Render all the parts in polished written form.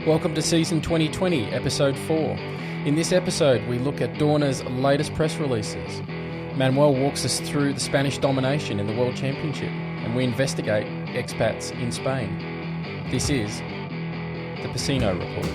Welcome to Season 2020, Episode 4. In this episode, we look at Dorna's latest press releases. Manuel walks us through the Spanish domination in the World Championship, and we investigate expats in Spain. This is the Pecino Report.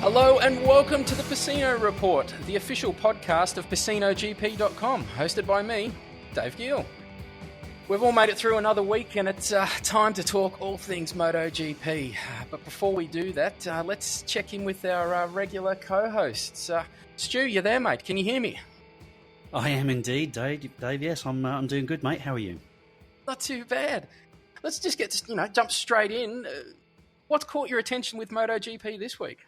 Hello and welcome to the Pecino Report, the official podcast of PecinoGP.com, hosted by me, Dave Gill. We've all made it through another week and it's time to talk all things MotoGP. But before we do that, let's check in with our regular co-hosts. Stu, you there, mate? Can you hear me? I am indeed, Dave. Yes, I'm doing good, mate. How are you? Not too bad. Let's just jump straight in. What's caught your attention with MotoGP this week?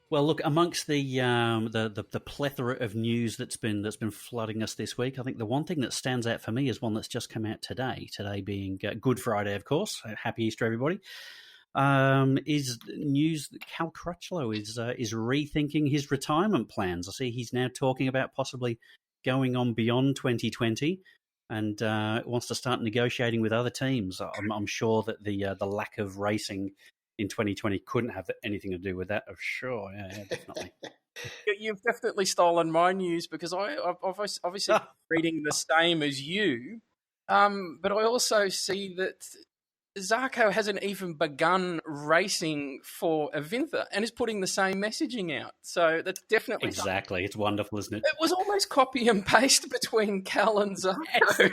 Well, look, amongst the plethora of news that's been flooding us this week, I think the one thing that stands out for me is one that's just come out today. Today being Good Friday, of course. Happy Easter, everybody. Is news that Cal Crutchlow is rethinking his retirement plans. I see he's now talking about possibly going on beyond 2020 and wants to start negotiating with other teams. I'm sure that the lack of racing in 2020 couldn't have anything to do with that. Sure, yeah, definitely. You've definitely stolen my news because I've obviously reading the same as you, but I also see that Zarco hasn't even begun racing for Avinza and is putting the same messaging out. So that's definitely exactly. Something. It's wonderful, isn't it? It was almost copy and paste between Cal and Zarco.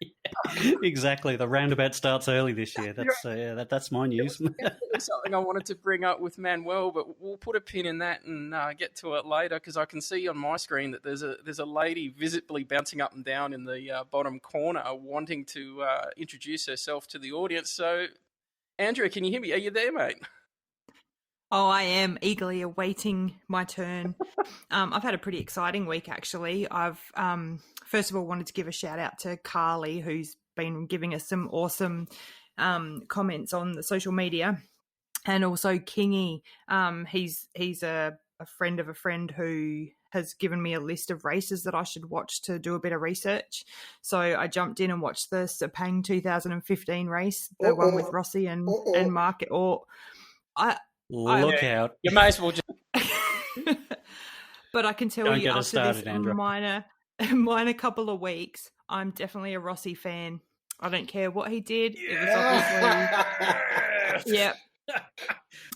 Yeah, exactly. The roundabout starts early this year. That's my news. Definitely something I wanted to bring up with Manuel, but we'll put a pin in that and get to it later because I can see on my screen that there's a lady visibly bouncing up and down in the bottom corner wanting to introduce herself to the audience. So, Andra, can you hear me? Are you there, mate? Oh, I am eagerly awaiting my turn. I've had a pretty exciting week, actually. I've first of all wanted to give a shout out to Carly, who's been giving us some awesome comments on the social media, and also Kingy. He's a friend of a friend who has given me a list of races that I should watch to do a bit of research. So I jumped in and watched the Sepang 2015 race, the one with Rossi and Mark. Look out. You may as well just... But I can tell you after this minor couple of weeks, I'm definitely a Rossi fan. I don't care what he did. It was obviously... Yep.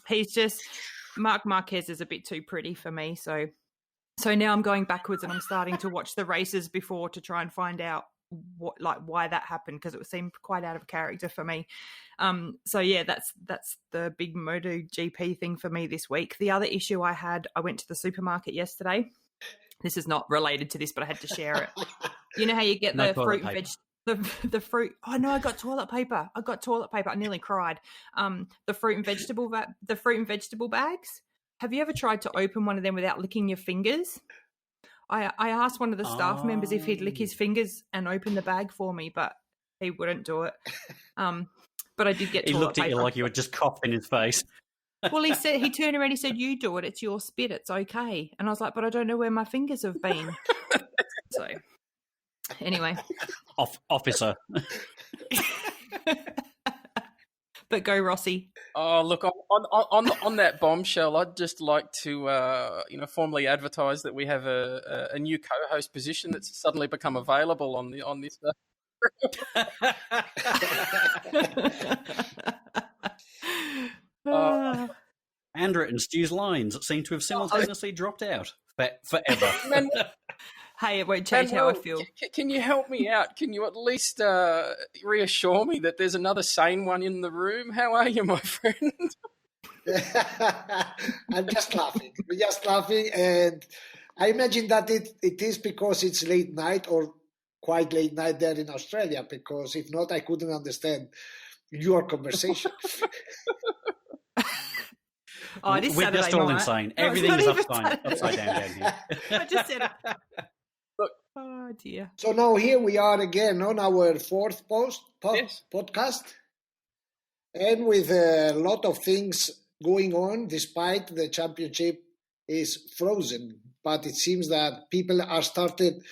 He's just... Marc Marquez is a bit too pretty for me, so now I'm going backwards and I'm starting to watch the races before to try and find out why that happened, because it seemed quite out of character for me. So yeah, that's the big MotoGP thing for me this week. The other issue I went to the supermarket yesterday. This is not related to this, but I had to share it. You know how you get the fruit and veg, the fruit. Oh no, I got toilet paper. I nearly cried. The fruit and vegetable bags. Have you ever tried to open one of them without licking your fingers? I asked one of the staff members if he'd lick his fingers and open the bag for me, but he wouldn't do it. But I did get toilet paper. He looked at you like you were just coughing in his face. Well, he turned around, he said, "You do it, it's your spit, it's okay." And I was like, "But I don't know where my fingers have been." So, anyway. Officer. But go, Rossi. Oh, look, on that bombshell, I'd just like to, formally advertise that we have a new co-host position that's suddenly become available on this. Andra and Stu's lines seem to have simultaneously dropped out forever. Hey, it won't change how I feel. Can you help me out? Can you at least reassure me that there's another sane one in the room? How are you, my friend? I'm just laughing. We're just laughing, and I imagine that it is because it's late night or quite late night there in Australia, because if not, I couldn't understand your conversation. Oh, it is We're Saturday just all night. insane. No, Everything is upside down here. I just said it. Look. Oh, dear. So now here we are again on our fourth podcast, and with a lot of things going on despite the championship is frozen. But it seems that people are started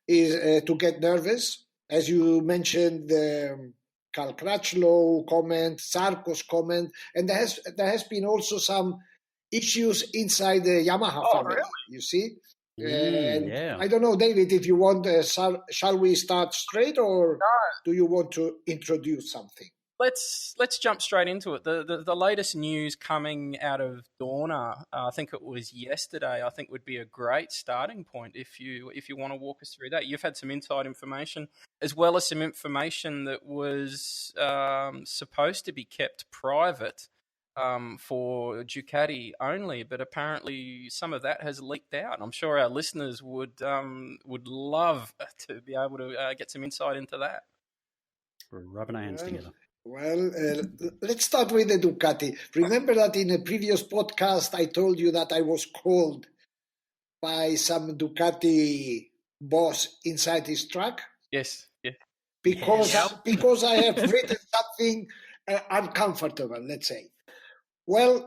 to get nervous. As you mentioned, the Cal Crutchlow comment, Zarco's comment, and there has been also some issues inside the Yamaha family. Really? You see? Yeah. I don't know, David, if you want, shall we start straight, or do you want to introduce something? Let's jump straight into it. The latest news coming out of Dorna, I think it was yesterday, I think would be a great starting point if you want to walk us through that. You've had some inside information as well as some information that was supposed to be kept private for Ducati only, but apparently some of that has leaked out. I'm sure our listeners would love to be able to get some insight into that. We're rubbing our hands together. Well, let's start with the Ducati. Remember that in a previous podcast, I told you that I was called by some Ducati boss inside his truck? Yes. Yeah. Because I have written something uncomfortable, let's say. Well,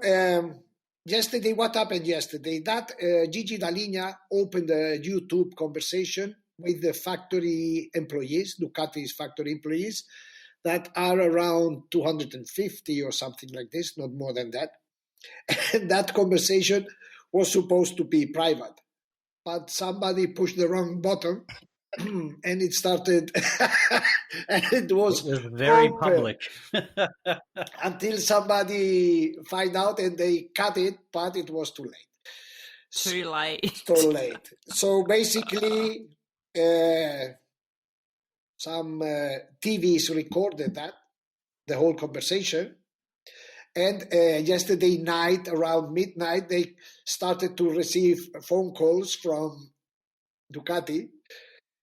yesterday, what happened yesterday? That Gigi Dall'Igna opened a YouTube conversation with the factory employees, Ducati's factory employees, that are around 250 or something like this, not more than that. And that conversation was supposed to be private, but somebody pushed the wrong button and it started, and it was very public. Until somebody find out and they cut it, but it was too late. Too late. So basically, some TVs recorded the whole conversation. And yesterday night, around midnight, they started to receive phone calls from Ducati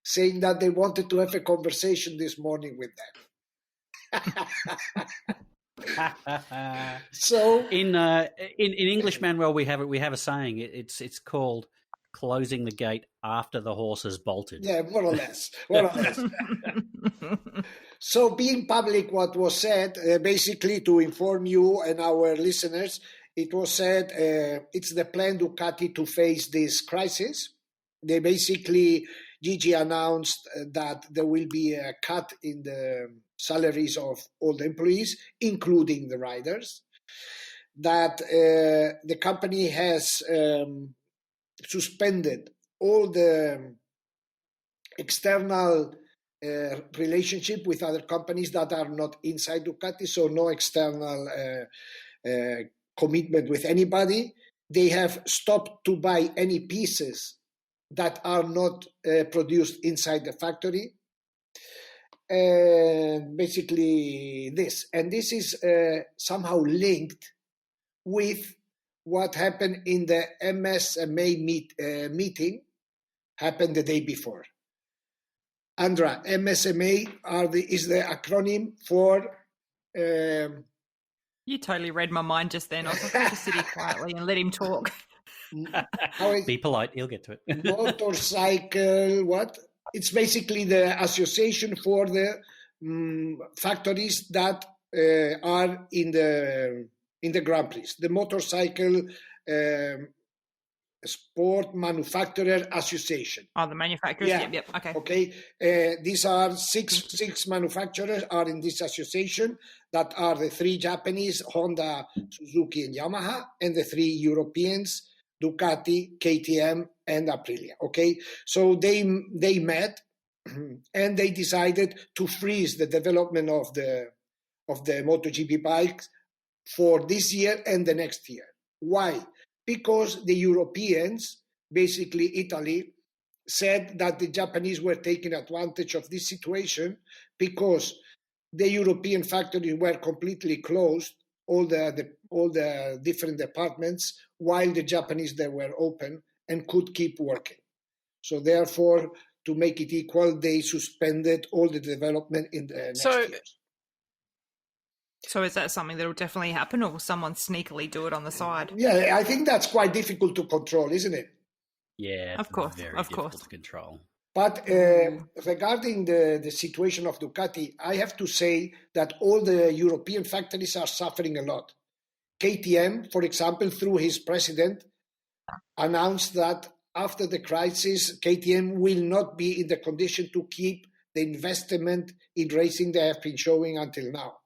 saying that they wanted to have a conversation this morning with them. So in English, Manuel, we have a saying. It's called closing the gate after the horse has bolted. Yeah, more or less. So being public, what was said, basically to inform you and our listeners, it was said it's the plan Ducati to face this crisis. They basically, Gigi announced that there will be a cut in the salaries of all the employees, including the riders, that the company has suspended all the external relationship with other companies that are not inside Ducati, so no external commitment with anybody. They have stopped to buy any pieces that are not produced inside the factory. Basically this. And this is somehow linked with what happened in the MSMA meeting, happened the day before. Andra, MSMA is the acronym for... You totally read my mind just then. I was like, I'll just sit here quietly and let him talk. Be polite, he'll get to it. Motorcycle, what? It's basically the association for the factories that are in the Grand Prix. The Motorcycle Sport Manufacturer Association. Oh, the manufacturers? Yeah. Yep, okay. Okay. These are six manufacturers are in this association, that are the three Japanese, Honda, Suzuki, and Yamaha, and the three Europeans, Ducati, KTM, and Aprilia. Okay, so they met and they decided to freeze the development of the MotoGP bikes for this year and the next year. Why? Because the Europeans, basically Italy, said that the Japanese were taking advantage of this situation because the European factories were completely closed, all the different departments, while the Japanese, they were open and could keep working. So therefore, to make it equal, they suspended all the development in the next years. So is that something that will definitely happen, or will someone sneakily do it on the side? Yeah, I think that's quite difficult to control, isn't it? Yeah, of course, very of difficult course. to control. But regarding the situation of Ducati, I have to say that all the European factories are suffering a lot. KTM, for example, through his president, announced that after the crisis, KTM will not be in the condition to keep the investment in racing they have been showing until now.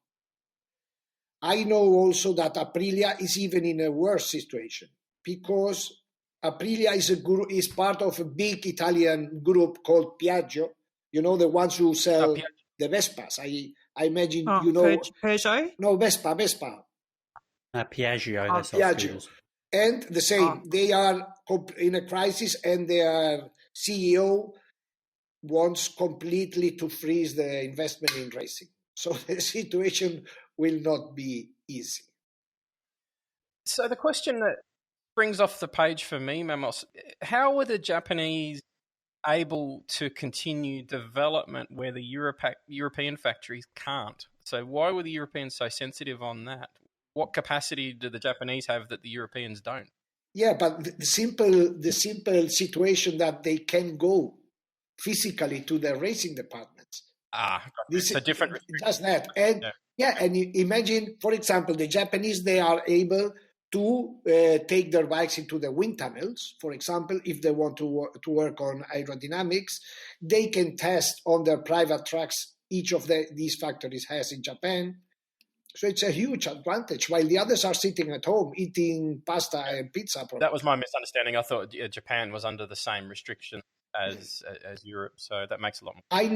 I know also that Aprilia is even in a worse situation because Aprilia is part of a big Italian group called Piaggio. You know, the ones who sell the Vespas. I imagine you know. Peugeot? No, Vespa. Piaggio. Piaggio. And the same, they are in a crisis and their CEO wants completely to freeze the investment in racing. So the situation will not be easy. So the question that brings off the page for me, Mamos, how were the Japanese able to continue development where the European factories can't? So why were the Europeans so sensitive on that? What capacity do the Japanese have that the Europeans don't? Yeah, but the simple situation that they can go physically to the racing departments. This is different. Just that, and and imagine, for example, the Japanese, they are able to take their bikes into the wind tunnels. For example, if they want to work on aerodynamics, they can test on their private tracks. Each of these factories has in Japan. So it's a huge advantage, while the others are sitting at home eating pasta and pizza. Probably. That was my misunderstanding. I thought Japan was under the same restriction as Europe, so that makes a lot more sense.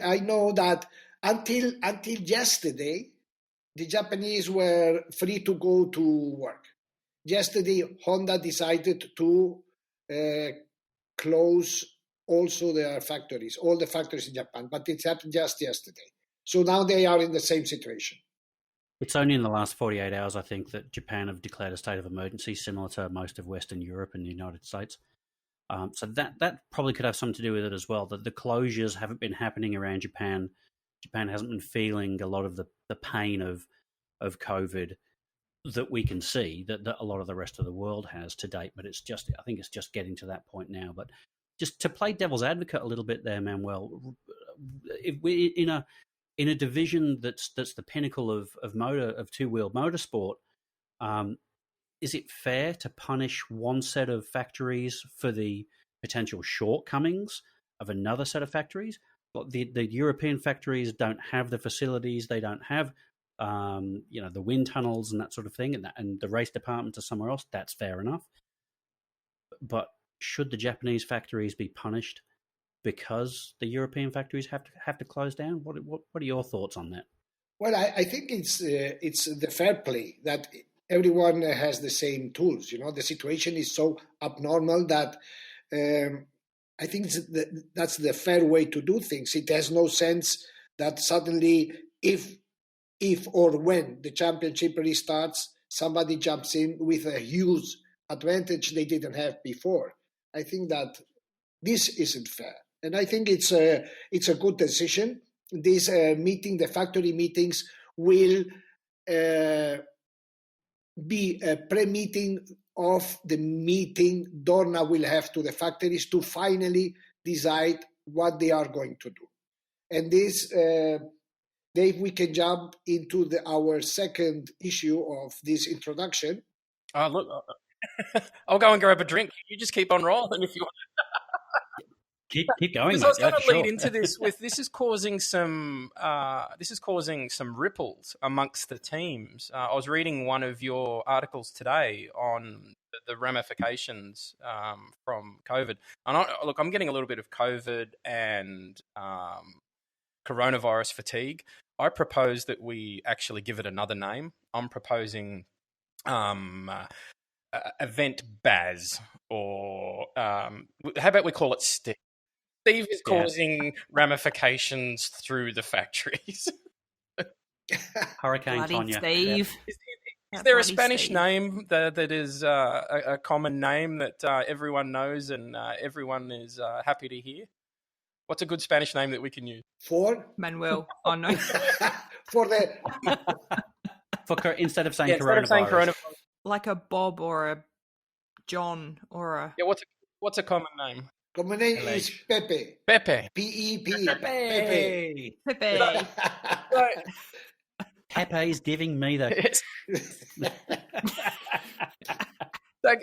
I know that until yesterday, the Japanese were free to go to work. Yesterday, Honda decided to close also their factories, all the factories in Japan, but it happened just yesterday. So now they are in the same situation. It's only in the last 48 hours, I think, that Japan have declared a state of emergency, similar to most of Western Europe and the United States. So that probably could have something to do with it as well. That the closures haven't been happening around Japan. Japan hasn't been feeling a lot of the pain of COVID that we can see that a lot of the rest of the world has to date. But I think it's just getting to that point now. But just to play devil's advocate a little bit there, Manuel, if we in a division that's the pinnacle of two-wheeled motorsport, is it fair to punish one set of factories for the potential shortcomings of another set of factories? The European factories don't have the facilities, they don't have the wind tunnels and that sort of thing, and the race departments are somewhere else. That's fair enough. But should the Japanese factories be punished because the European factories have to close down? What are your thoughts on that? Well, I think it's the fair play that everyone has the same tools. You know, the situation is so abnormal that I think that's the fair way to do things. It has no sense that suddenly, if or when the championship restarts, somebody jumps in with a huge advantage they didn't have before. I think that this isn't fair. And I think it's a good decision. This meeting, the factory meetings, will be a pre-meeting of the meeting Dorna will have to the factories to finally decide what they are going to do. And this, Dave, we can jump into our second issue of this introduction. Look, I'll go and grab a drink. You just keep on rolling if you want. Keep going. Because I was going to lead into this with this is causing some ripples amongst the teams. I was reading one of your articles today on the ramifications from COVID, and I'm getting a little bit of COVID and coronavirus fatigue. I propose that we actually give it another name. I'm proposing Event Baz, or how about we call it Steve? Steve is causing ramifications through the factories. Hurricane Bloody Tonya. Steve. Is there a Spanish name that is a common name that everyone knows and everyone is happy to hear? What's a good Spanish name that we can use? For? Manuel. Oh, no. Instead of saying coronavirus. Like a Bob or a John or a... Yeah, what's a common name? Common name is Pepe. Pepe. P-E-P. Pepe. Pepe is giving me the... So,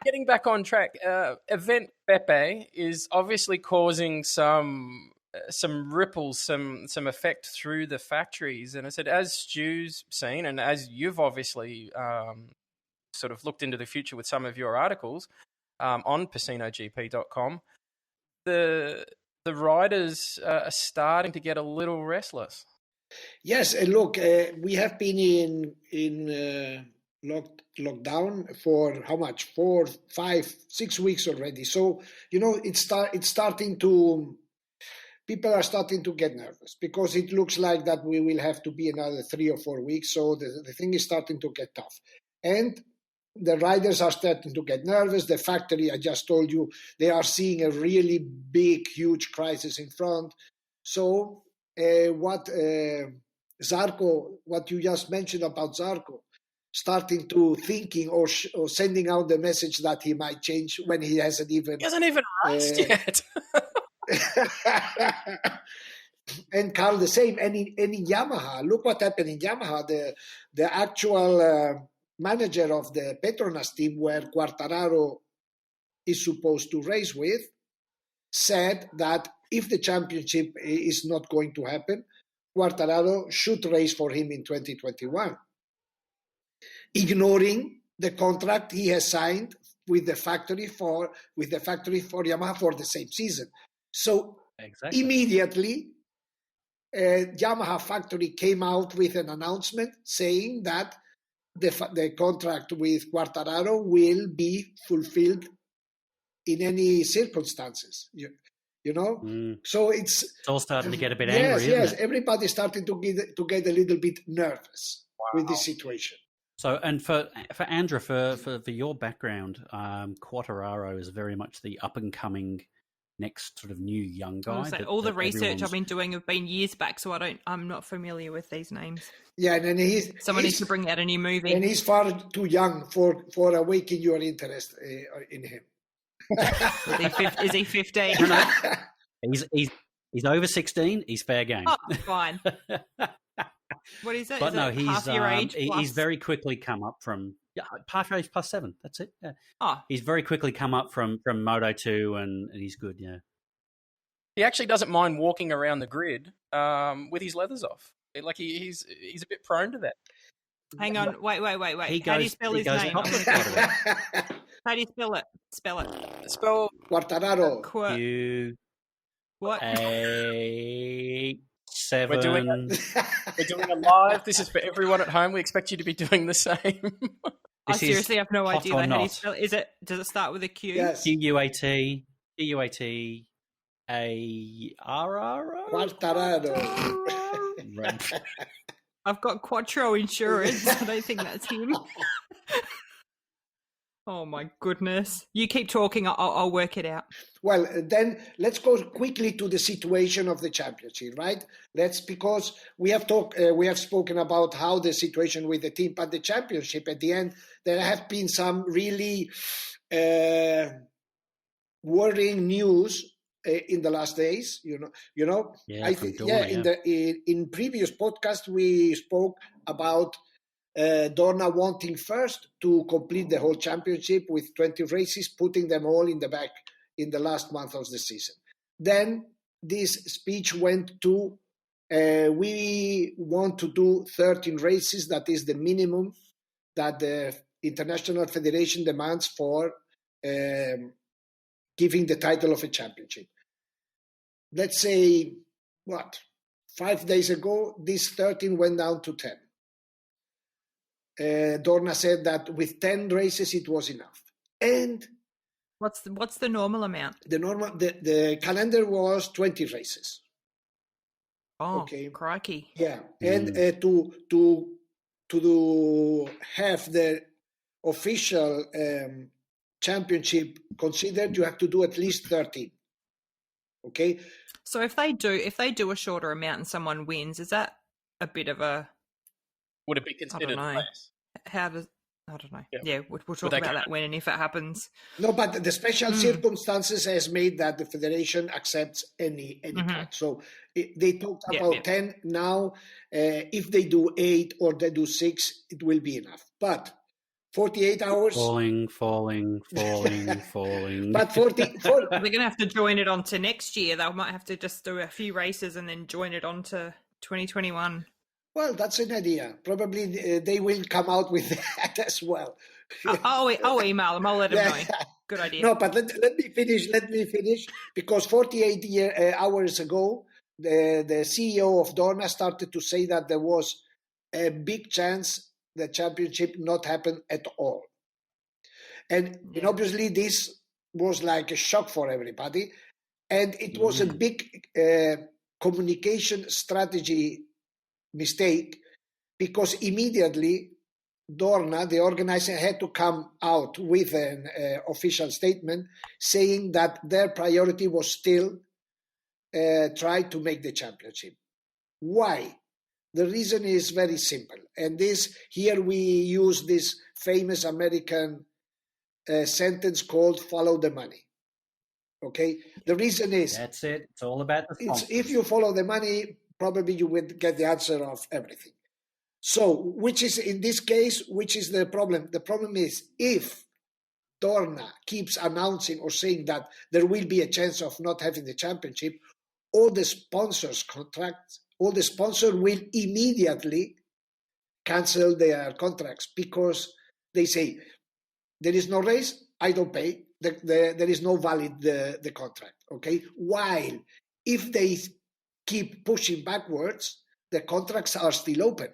getting back on track, Event Pepe is obviously causing some ripples, some effect through the factories. And I said, as Stu's seen, and as you've obviously sort of looked into the future with some of your articles on PecinoGP.com, the riders are starting to get a little restless. Yes, and look, we have been in lockdown for how much? 4, 5, 6 weeks already. So it's starting to. People are starting to get nervous because it looks like that we will have to be another 3 or 4 weeks. So the thing is starting to get tough, and the riders are starting to get nervous. The factory, I just told you, they are seeing a really big, huge crisis in front. So what Zarco, what you just mentioned about Zarco, starting to thinking or sending out the message that he might change when he hasn't even raced yet. And Cal the same. And in Yamaha, look what happened in Yamaha. The actual manager of the Petronas team, where Quartararo is supposed to race with, said that if the championship is not going to happen, Quartararo should race for him in 2021, ignoring the contract he has signed with the factory for Yamaha for the same season. So immediately, Yamaha factory came out with an announcement saying that the contract with Quartararo will be fulfilled in any circumstances. So it's all starting to get a bit angry. Yes, everybody's starting to get a little bit nervous with this situation. So, and for Andra, for your background, Quartararo is very much the up and coming next sort of new young guy. All the research I've been doing have been years back, so I'm not familiar with these names. Yeah, and someone needs to bring out a new movie. And he's far too young for awakening your interest in him. Is he 15? No. He's over 16. He's fair game. Oh, fine. What is it? But is no, it he's half your age he's very quickly come up from half your age plus 7. That's it. Yeah. Oh, he's very quickly come up from Moto 2, and he's good. Yeah. He actually doesn't mind walking around the grid with his leathers off. Like he's a bit prone to that. Hang on, wait. How do you spell his name? How do you spell it? Spell Quartararo. What? 8, 7. We're doing a live. This is for everyone at home. We expect you to be doing the same. I seriously have no idea. How do you spell it? Does it start with a Q? Yes. Quartararo. Quartararo. I've got Quattro Insurance. I don't think that's him. Oh my goodness! You keep talking. I'll work it out. Well, then let's go quickly to the situation of the championship, right? Because we have spoken about how the situation with the team, but the championship at the end, there have been some really worrying news in the last days. Yeah, in previous podcasts we spoke about Dorna wanting first to complete the whole championship with 20 races, putting them all in the back in the last month of the season. Then this speech went to we want to do 13 races. That is the minimum that the International Federation demands for giving the title of a championship. Let's say, 5 days ago, this 13 went down to 10. Dorna said that with 10 races it was enough. And what's the normal amount? The calendar was 20 races. Oh, okay. Crikey! Yeah, and to have the official championship considered, you have to do at least 13. Okay. So if they do a shorter amount and someone wins, is that a bit of a? Would it be considered a race? I don't know. Yeah, we'll talk about that when and if it happens. No, but the special circumstances has made that the federation accepts any cut. So they talked about 10. Now, if they do 8 or they do 6, it will be enough. But 48 hours. Falling. But 40. They're going to have to join it on to next year. They might have to just do a few races and then join it on to 2021. Well, that's an idea. Probably they will come out with that as well. I'll email them. I'll let them know. Good idea. No, but let me finish. Because 48 hours ago, the CEO of Dorna started to say that there was a big chance the championship not happen at all. And obviously this was like a shock for everybody. And it was a big communication strategy mistake, because immediately Dorna, the organizer, had to come out with an official statement saying that their priority was still try to make the championship. Why? The reason is very simple. And here we use this famous American sentence called follow the money. Okay? The reason is... That's it. It's all about the sponsors. If you follow the money, probably you will get the answer of everything. So, in this case, which is the problem? The problem is if Dorna keeps announcing or saying that there will be a chance of not having the championship, all the sponsors will immediately cancel their contracts, because they say, there is no race, I don't pay, there is no valid the contract, okay? While if they keep pushing backwards, the contracts are still open.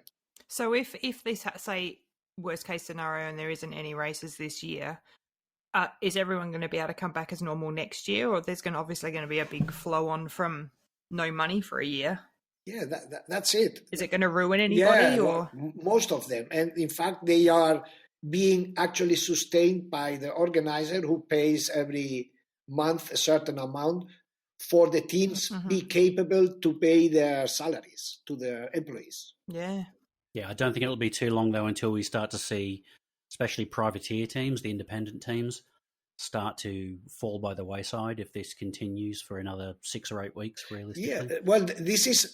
So if this, say, worst case scenario and there isn't any races this year, is everyone going to be able to come back as normal next year, or there's obviously going to be a big flow on from no money for a year? Yeah, that's it. Is it going to ruin anybody? Or most of them. And in fact, they are being actually sustained by the organizer, who pays every month a certain amount for the teams be capable to pay their salaries to their employees. Yeah. Yeah, I don't think it'll be too long, though, until we start to see, especially privateer teams, the independent teams, start to fall by the wayside if this continues for another 6 or 8 weeks, realistically. Yeah, well,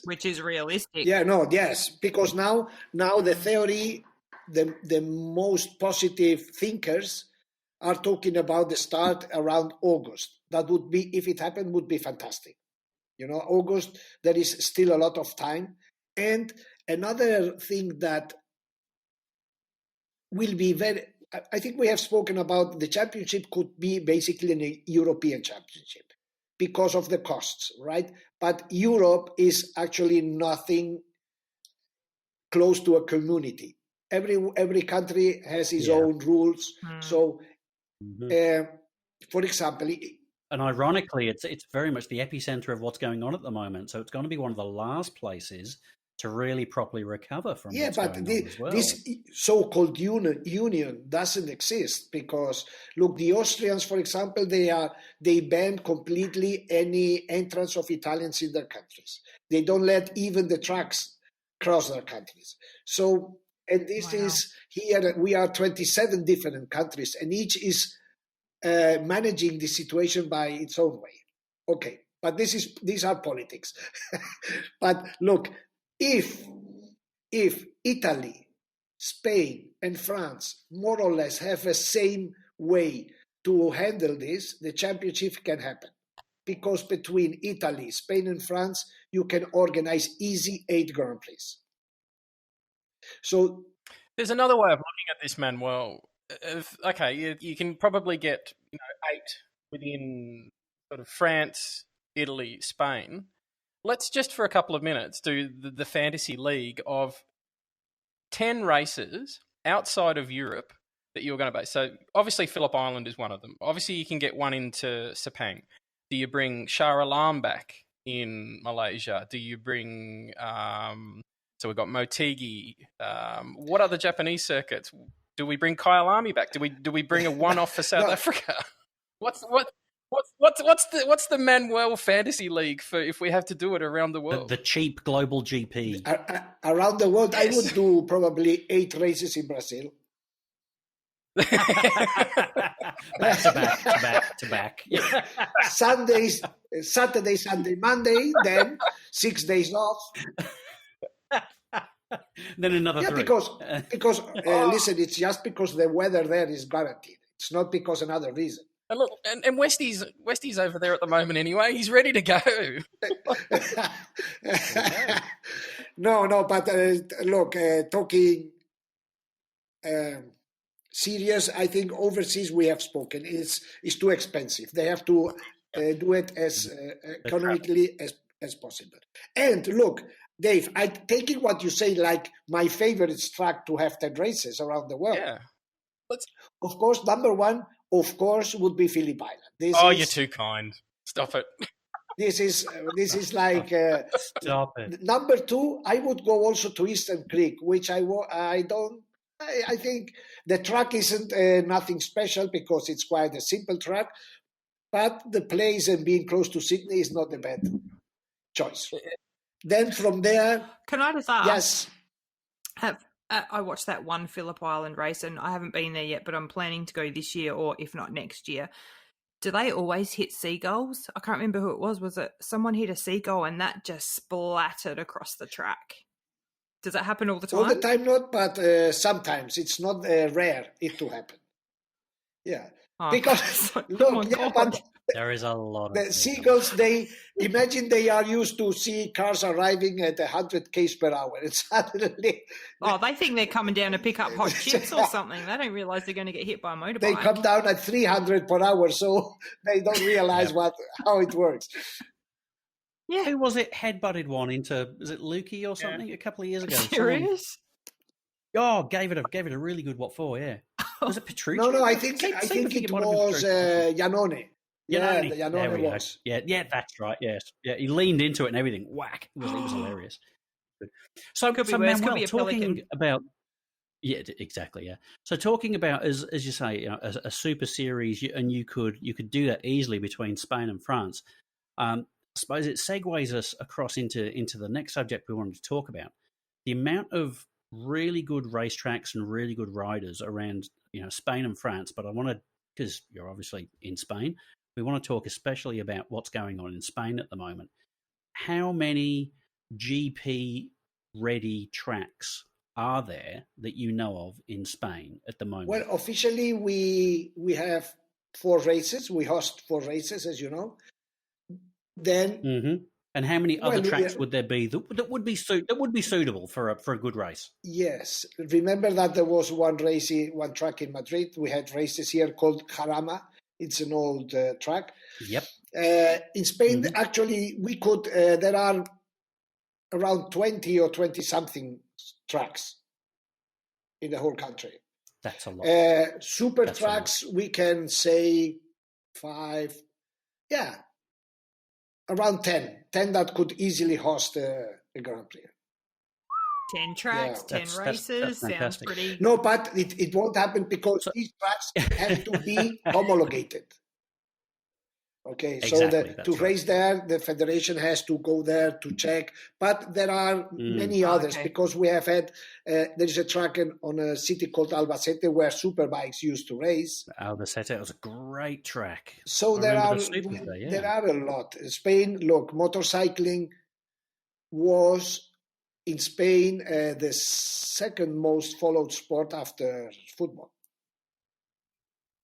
which is realistic. Yeah, no, yes, because now the theory, the most positive thinkers are talking about the start around August. That would be, if it happened, would be fantastic. August, there is still a lot of time. And another thing that will be I think we have spoken about, the championship could be basically a European championship because of the costs, right? But Europe is actually nothing close to a community. Every country has its own rules. So, for example... And ironically, it's very much the epicenter of what's going on at the moment. So it's going to be one of the last places to really properly recover from what's going on as well. This so-called union doesn't exist because, look, the Austrians, for example, they banned completely any entrance of Italians in their countries. They don't let even the trucks cross their countries. So, and this is here, we are 27 different countries, and each is managing the situation by its own way. Okay, but these are politics. But look, if Italy, Spain, and France more or less have the same way to handle this, the championship can happen. Because between Italy, Spain, and France, you can organize easy 8 Grand Prix. So there's another way of looking at this, Manuel. You can probably get 8 within sort of France, Italy, Spain. Let's just for a couple of minutes do the fantasy league of 10 races outside of Europe that you're going to base. So obviously Phillip Island is one of them. Obviously you can get one into Sepang. Do you bring Shah Alam back in Malaysia? Do you bring... so we've got Motegi. What other Japanese circuits? Do we bring Kyalami back? Do we bring a one-off for South Africa? What's the Manuel Fantasy League for if we have to do it around the world? The cheap global GP. Around the world, yes. I would do probably 8 races in Brazil. back to back. Yeah. Saturday, Sunday, Monday, then 6 days off. Then another 3. Because listen, it's just because the weather there is guaranteed. It's not because another reason. And look, and Westy's over there at the moment anyway. He's ready to go. No, but look, talking serious, I think overseas we have spoken is too expensive. They have to do it as economically as possible. And look, Dave, I taking what you say like my favorite track to have 10 races around the world. Yeah. Of course, number one, would be Phillip Island. You're too kind. Stop it. This is like Stop it. Number 2. I would go also to Eastern Creek, which I think the track isn't nothing special because it's quite a simple track, but the place and being close to Sydney is not a bad choice. Then from there, can I just ask? Yes. I watched that one Phillip Island race, and I haven't been there yet, but I'm planning to go this year, or if not next year. Do they always hit seagulls? I can't remember who it was. Was it someone hit a seagull and that just splattered across the track? Does that happen all the time? All the time not, but sometimes. It's not rare it to happen. Yeah. Because but there is a lot of the seagulls, they are used to see cars arriving at 100 km per hour. It's suddenly they think they're coming down to pick up hot chips or something. They don't realise they're going to get hit by a motorbike. They come down at 300 per hour, so they don't realise how it works. Yeah, who was it headbutted one into? Was it Lukey or something a couple of years ago? Serious? Gave it a really good what for? Yeah. Was it Petrucci? No, I think it was Iannone. Yeah, the Iannone was. Yeah, that's right. Yes, yeah, he leaned into it and everything. Whack! It was hilarious. So Manuel, talking about exactly. Yeah. So talking about as you say, a super series, and you could do that easily between Spain and France. I suppose it segues us across into the next subject we wanted to talk about: the amount of really good racetracks and really good riders around, Spain and France. But I wanted, because you're obviously in Spain, we want to talk especially about what's going on in Spain at the moment. How many GP-ready tracks are there that you know of in Spain at the moment? Well, officially we have 4 races. We host 4 races, as you know. Then. Mm-hmm. And how many other tracks would there be that would be suitable for a good race? Yes, remember that there was one track in Madrid. We had races here called Jarama. It's an old track. Yep. In Spain, actually, we could. There are around 20 or 20 something tracks in the whole country. That's a lot. Super tracks, we can say 5. Yeah. Around 10 that could easily host a Grand Prix. 10 tracks, 10 races, sounds pretty... No, but it won't happen because these tracks have to be homologated. Okay, exactly, so to race there, the federation has to go there to check. But there are many others because we have had, there is a track on a city called Albacete where superbikes used to race. Albacete was a great track. So there are a lot. Spain, look, motorcycling was in Spain the second most followed sport after football.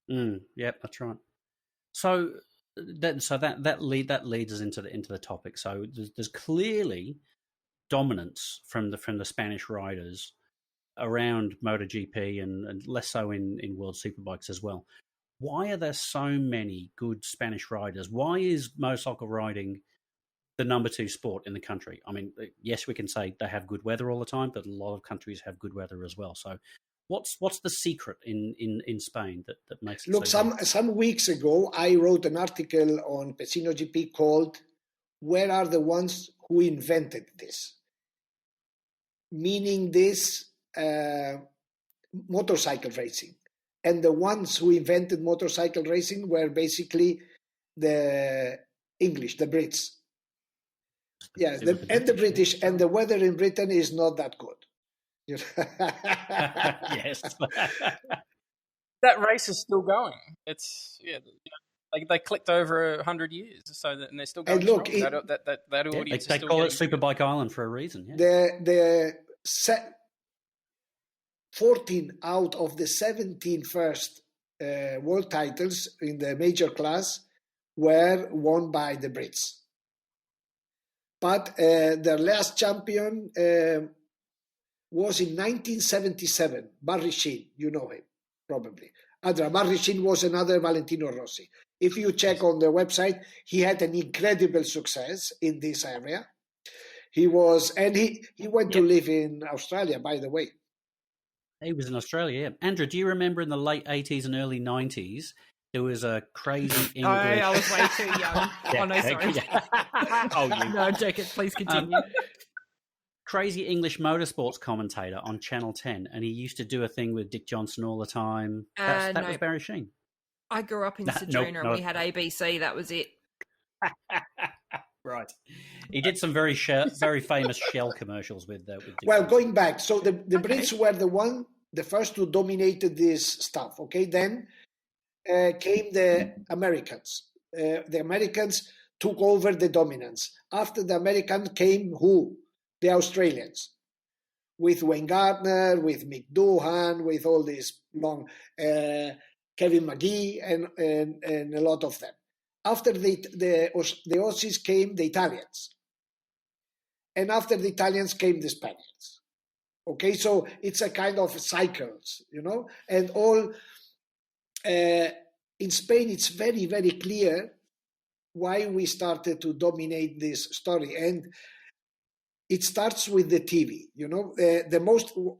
Yep, that's right. So that leads us into the topic. So there's clearly dominance from the Spanish riders around MotoGP and less so in World Superbikes as well. Why are there so many good Spanish riders? Why is motorcycle riding the number 2 sport in the country? I mean, yes, we can say they have good weather all the time, but a lot of countries have good weather as well. So what's the secret in Spain that makes it Look, some weeks ago, I wrote an article on Pecino GP called "Where are the ones who invented this?" Meaning this motorcycle racing. And the ones who invented motorcycle racing were basically the English, the Brits. Yeah, and the British. And the weather in Britain is not that good. Yes. That race is still going. It's they clicked over 100 years, and they're still going. And look, that audience. They call it Superbike Island for a reason. Yeah. The 14 out of the 17 first world titles in the major class were won by the Brits. But their last champion was in 1977, Barry Sheen. You know him, probably. Andra, Barry Sheen was another Valentino Rossi. If you check on the website, he had an incredible success in this area. He went to live in Australia, by the way. He was in Australia, yeah. Andra, do you remember in the late 80s and early 90s, there was a crazy English... I was way too young. Oh, no, sorry. Oh, you. No, Jacob, please continue. Crazy English motorsports commentator on Channel 10, and he used to do a thing with Dick Johnson all the time. That was Barry Sheen. I grew up in Sedona and we had ABC, that was it. Right. He did some very famous Shell commercials with Dick Well, Johnson. going back, so the Brits were the first to dominate this stuff, okay? Then came the Americans. The Americans took over the dominance. After the Americans came who? The Australians. With Wayne Gardner, with Mick Doohan, with all these long... Kevin McGee and a lot of them. After the Aussies came the Italians. And after the Italians came the Spaniards. Okay, so it's a kind of cycles, you know? And all, in Spain, it's very, very clear why we started to dominate this story. And it starts with the TV, you know?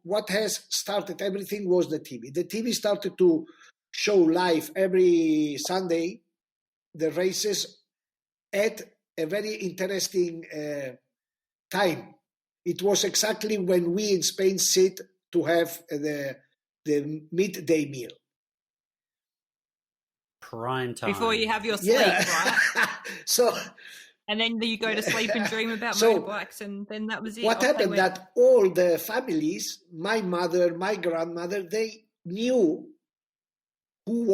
What has started everything was the TV. The TV started to show live every Sunday the races at a very interesting time. It was exactly when we in Spain sit to have the midday meal. Prime time. Before you have your sleep, right? So, and then you go to sleep and dream about motorbikes, and then that was it. What happened that all the families, my mother, my grandmother, they knew who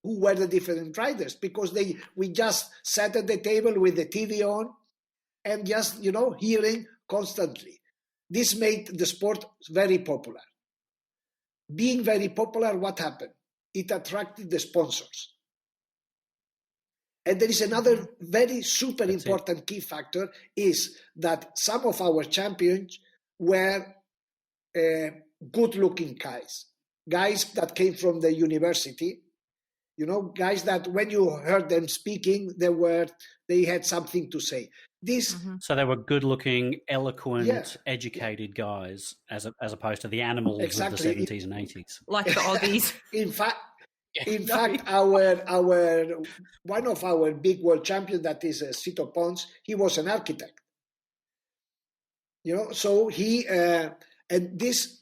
were the different riders, because we just sat at the table with the TV on and just, you know, hearing constantly. This made the sport very popular. Being very popular, what happened? It attracted the sponsors. And there is another very super important key factor, is that some of our champions were good-looking guys that came from the university, you know, guys that when you heard them speaking, they had something to say. So they were good-looking, eloquent, educated guys, as opposed to the animals of the 70s and 80s, like the Aussies. In fact, our one of our big world champions, that is Sito Pons, he was an architect. You know, so he and this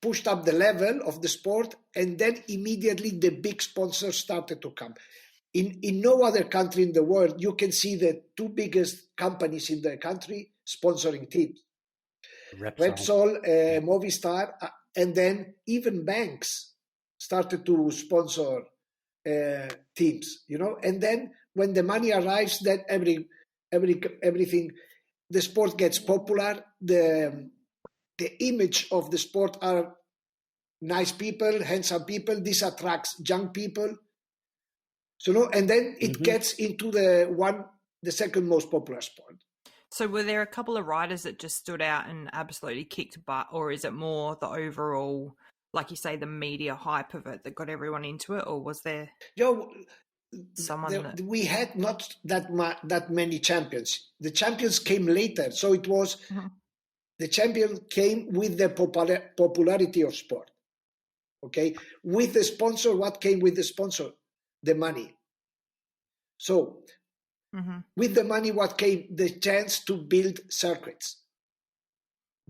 pushed up the level of the sport, and then immediately the big sponsors started to come. In no other country in the world, you can see the two biggest companies in the country sponsoring teams. Repsol, Movistar, and then even banks started to sponsor teams, you know. And then when the money arrives, then everything, the sport gets popular. The image of the sport are nice people, handsome people. This attracts young people. So, no, and then it gets into the second most popular sport. So were there a couple of riders that just stood out and absolutely kicked butt, or is it more the overall, like you say, the media hype of it that got everyone into it, or was there someone we had not that many champions. The champions came later, so it was the champion came with the popularity of sport. Okay, with the sponsor, what came with the sponsor? The money. So with the money, what came? The chance to build circuits,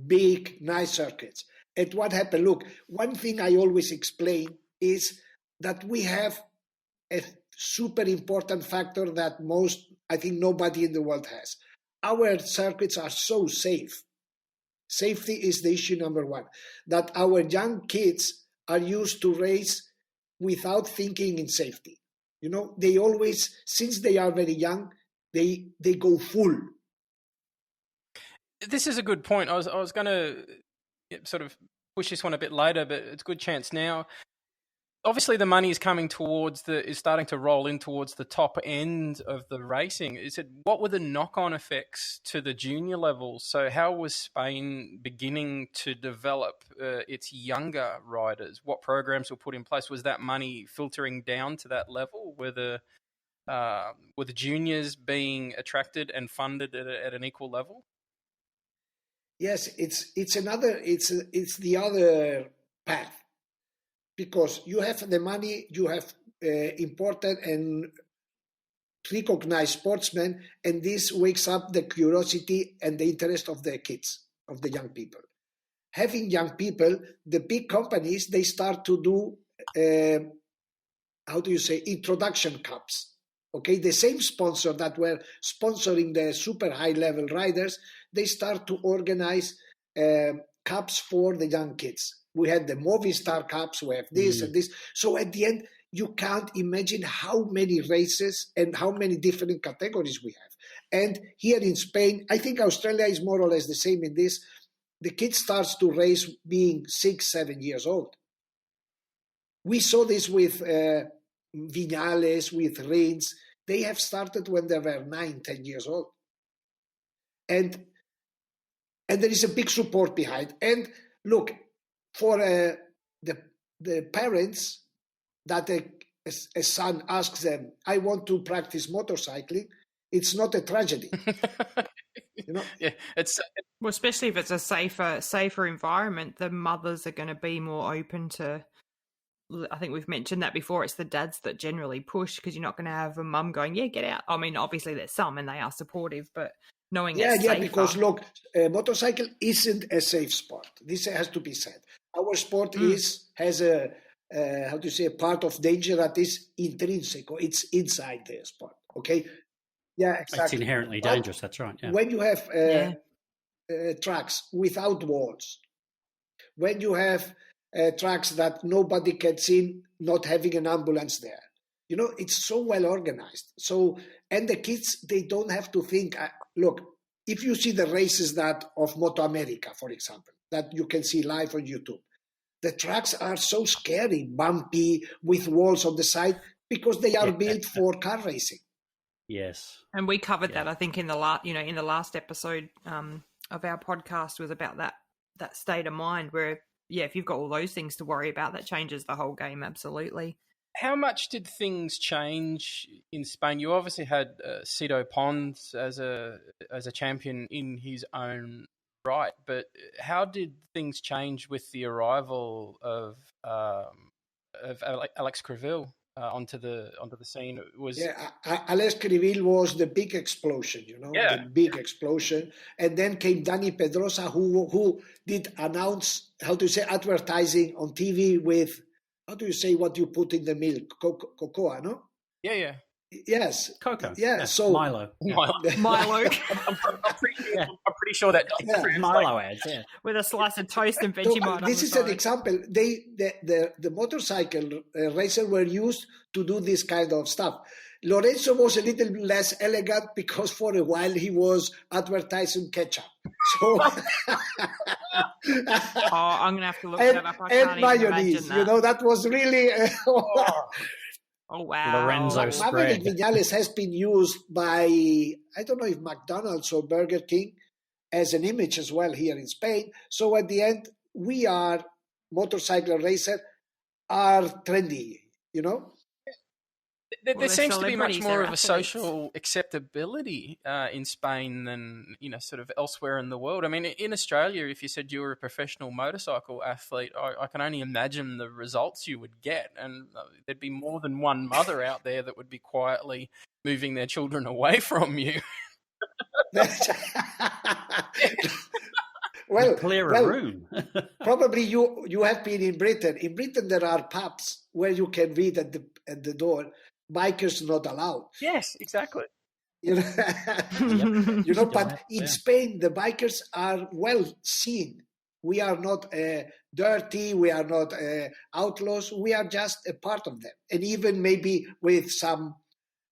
big, nice circuits. And what happened? Look, one thing I always explain is that we have a super important factor that I think nobody in the world has. Our circuits are so safe. Safety is the issue number one. That our young kids are used to race without thinking in safety. You know, they always, since they are very young, they go full. This is a good point. I was going to sort of push this one a bit later, but it's a good chance now. Obviously, the money is coming is starting to roll in towards the top end of the racing. What were the knock-on effects to the junior levels? So how was Spain beginning to develop its younger riders? What programs were put in place? Was that money filtering down to that level? Were the juniors being attracted and funded at an equal level? Yes, it's the other path, because you have the money, you have important and recognized sportsmen, and this wakes up the curiosity and the interest of the kids, of the young people. Having young people, the big companies, they start to do introduction cups. Okay, the same sponsor that were sponsoring the super high level riders, they start to organize cups for the young kids. We had the Movistar Cups, we have this and this. So at the end, you can't imagine how many races and how many different categories we have. And here in Spain, I think Australia is more or less the same in this. The kid starts to race being 6, 7 years old. We saw this with Viñales, with Rins. They have started when they were 9, 10 years old. And there is a big support behind. And look, for the parents that a son asks them, I want to practice motorcycling, it's not a tragedy. Yeah, well, especially if it's a safer environment, the mothers are going to be more open to. I think we've mentioned that before. It's the dads that generally push, because you're not going to have a mum going, yeah, get out. I mean, obviously there's some and they are supportive, but knowing it's safer. Because look, motorcycle isn't a safe sport. This has to be said. Our sport has a part of danger that is intrinsic, or it's inside the sport. Okay, yeah, exactly. It's inherently dangerous. That's right. Yeah. When you have tracks without walls, when you have tracks that nobody can see, not having an ambulance there, it's so well organized. So, and the kids, they don't have to think. Look, if you see the races of Moto America, for example, that you can see live on YouTube, the tracks are so scary, bumpy, with walls on the side, because they are built for car racing. Yes, and we covered that, I think, in the last episode of our podcast, was about that state of mind where, if you've got all those things to worry about, that changes the whole game. Absolutely. How much did things change in Spain? You obviously had Cito Pons as a champion in his own right, but how did things change with the arrival of Alex Criville onto the scene? Alex Criville was the big explosion, the big explosion, and then came Danny Pedrosa, who did announce advertising on TV with, what you put in the milk, cocoa, no? Yeah. Yes. Cocoa. Yeah. So Milo. Milo. I'm pretty sure that Milo ads. Yeah. With a slice of toast and Vegemite. This is an example. The motorcycle racer were used to do this kind of stuff. Lorenzo was a little less elegant because for a while he was advertising ketchup. So I'm gonna have to look that up. I can't mayonnaise. Even imagine that was really. Oh, wow. Lorenzo spread. Viñales has been used by, I don't know if McDonald's or Burger King, as an image as well here in Spain. So at the end, we are motorcycle racers are trendy, There seems to be much more of a social acceptability in Spain than, sort of elsewhere in the world. I mean, in Australia, if you said you were a professional motorcycle athlete, I can only imagine the results you would get. And there'd be more than one mother out there that would be quietly moving their children away from you. Clear a room. Probably you have been in Britain. In Britain, there are pubs where you can read at the door, bikers not allowed. Yes, exactly. But in Spain, the bikers are well seen. We are not dirty. We are not outlaws. We are just a part of them. And even maybe with some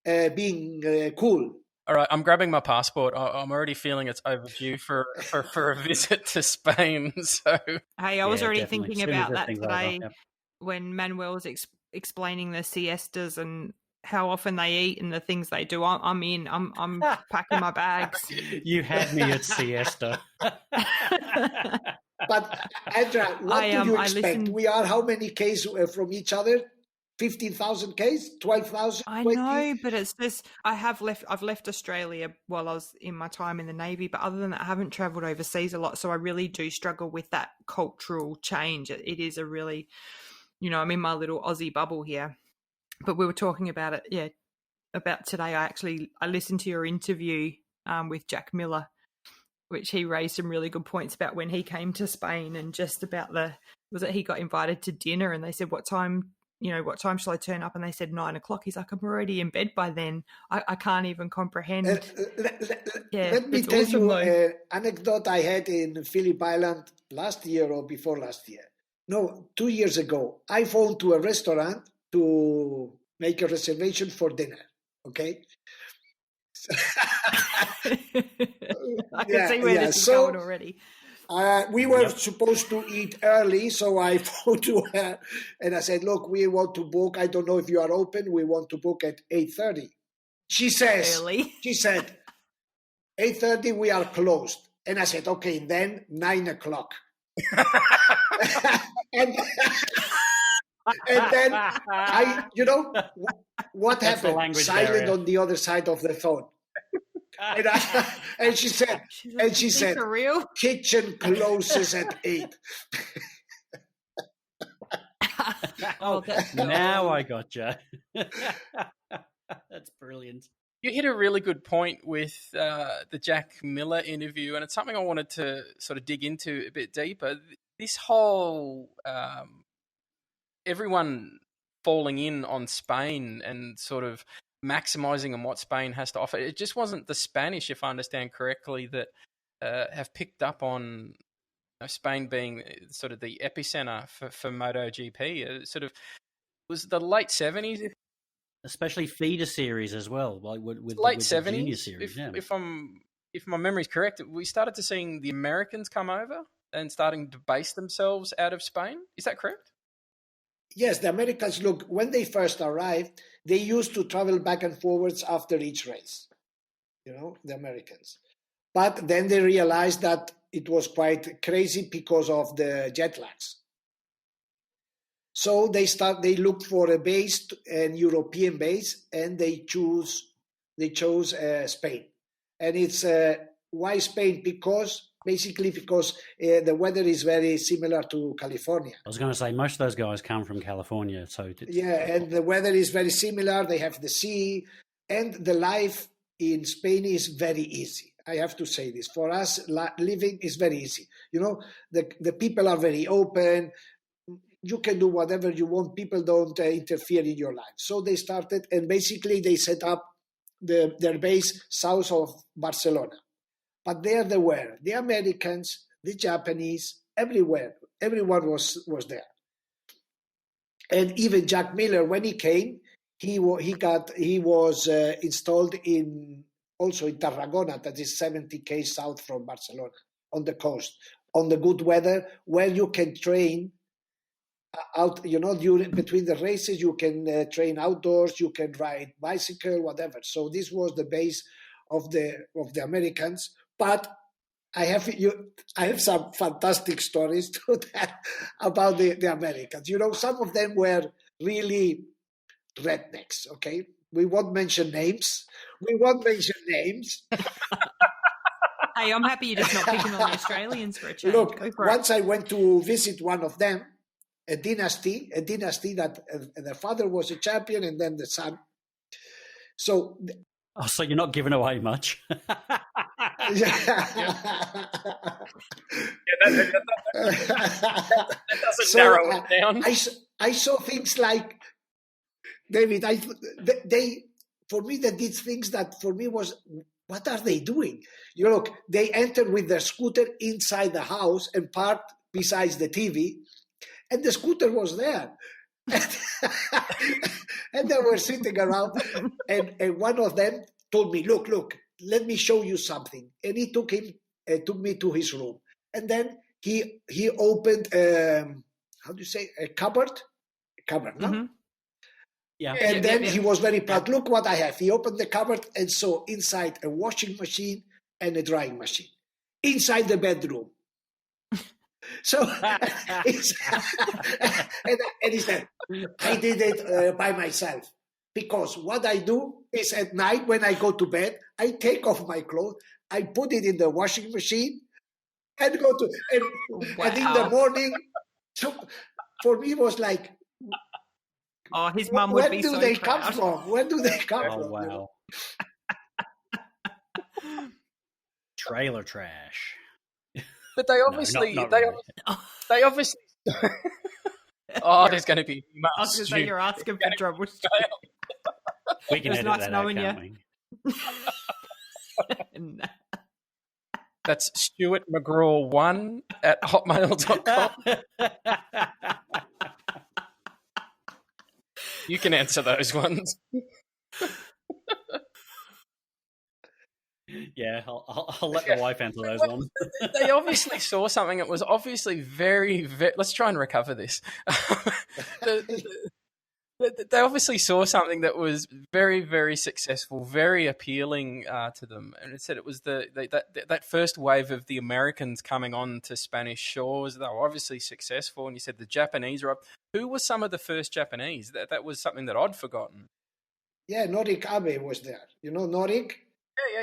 being cool. All right, I'm grabbing my passport. I'm already feeling it's overdue for a visit to Spain. So, hey, I was already definitely. thinking about that today Yep. when Manuel was explaining the siestas and how often they eat and the things they do. I'm in. I'm packing my bags. You had me at siesta. But Andra, what do you expect? We are how many Ks from each other? 15,000 Ks, 12,000. I know, but it's just I've left Australia while I was in my time in the Navy, but other than that, I haven't travelled overseas a lot, so I really do struggle with that cultural change. It is a really, I'm in my little Aussie bubble here. But we were talking about it, about today. I listened to your interview with Jack Miller, which he raised some really good points about when he came to Spain and just about he got invited to dinner and they said, what time shall I turn up? And they said 9 o'clock. He's like, I'm already in bed by then. I can't even comprehend. Let me tell you an anecdote I had in Phillip Island last year or before last year. No, 2 years ago. I phoned to a restaurant to make a reservation for dinner. Okay? I can see where this is going already. We were supposed to eat early, so I phoned to her and I said, look, we want to book. I don't know if you are open. We want to book at 8:30. She said, 8:30, we are closed. And I said, okay, then 9 o'clock. and then what happened? Silent on the other side of the phone. And she said, for real? Kitchen closes at 8. Now I gotcha. That's brilliant. You hit a really good point with the Jack Miller interview, and it's something I wanted to sort of dig into a bit deeper. This whole everyone falling in on Spain and sort of maximizing on what Spain has to offer. It just wasn't the Spanish, if I understand correctly, that have picked up on Spain being sort of the epicenter for MotoGP. It sort of was the late 70s. Especially feeder series as well, like with late with 70s. The junior series, If my memory's correct, we started to seeing the Americans come over and starting to base themselves out of Spain. Is that correct? Yes, the Americans, look, when they first arrived, they used to travel back and forwards after each race, the Americans. But then they realized that it was quite crazy because of the jet lags. So they looked for a base, an European base, and they chose Spain. And it's why Spain? Because the weather is very similar to California. I was going to say, most of those guys come from California. And the weather is very similar. They have the sea, and the life in Spain is very easy. I have to say this. For us, living is very easy. The people are very open. You can do whatever you want. People don't interfere in your life. So they started, and basically they set up their base south of Barcelona. But there they were, the Americans, the Japanese, everywhere. Everyone was there. And even Jack Miller, when he came, he was installed also in Tarragona, that is 70 km south from Barcelona, on the coast, on the good weather, where you can train out, between the races, you can train outdoors, you can ride bicycle, whatever. So this was the base of the Americans. But I have some fantastic stories to that about the Americans. Some of them were really rednecks, okay? We won't mention names. Hey, I'm happy you're just not picking on the Australians for a change. Look, once I went to visit one of them, a dynasty that the father was a champion and then the son. So you're not giving away much. That doesn't narrow it down. I saw things like, David, for me, they did things that for me was, what are they doing? Look, they entered with their scooter inside the house and parked besides the TV, and the scooter was there. And they were sitting around, and one of them told me, look, let me show you something. And he took me to his room. And then he opened, how do you say, a cupboard? Cupboard, no? Mm-hmm. Yeah. And then he was very proud. Look what I have. He opened the cupboard and saw inside a washing machine and a drying machine inside the bedroom. So, and he said, I did it by myself. Because what I do is at night when I go to bed, I take off my clothes, I put it in the washing machine and go to, and in the morning, so for me it was like, oh, his mum would be so Where do they proud. come from? Where do they come from? Oh, wow. Trailer trash. But they obviously, not they really. obviously. Oh, there's going to be. I was going to say, you're asking for trouble. We can It was edit nice that knowing out, you. can't we? No. That's Stuart McGraw1 at hotmail.com. You can answer those ones. Yeah, I'll let the wife answer those ones. They obviously saw something that was obviously very, very... Let's try and recover this. They obviously saw something that was very, very successful, very appealing to them. And it said it was that first wave of the Americans coming on to Spanish shores. They were obviously successful. And you said the Japanese are up. Who were some of the first Japanese? That was something that I'd forgotten. Yeah, Norik Abe was there. You know Norik?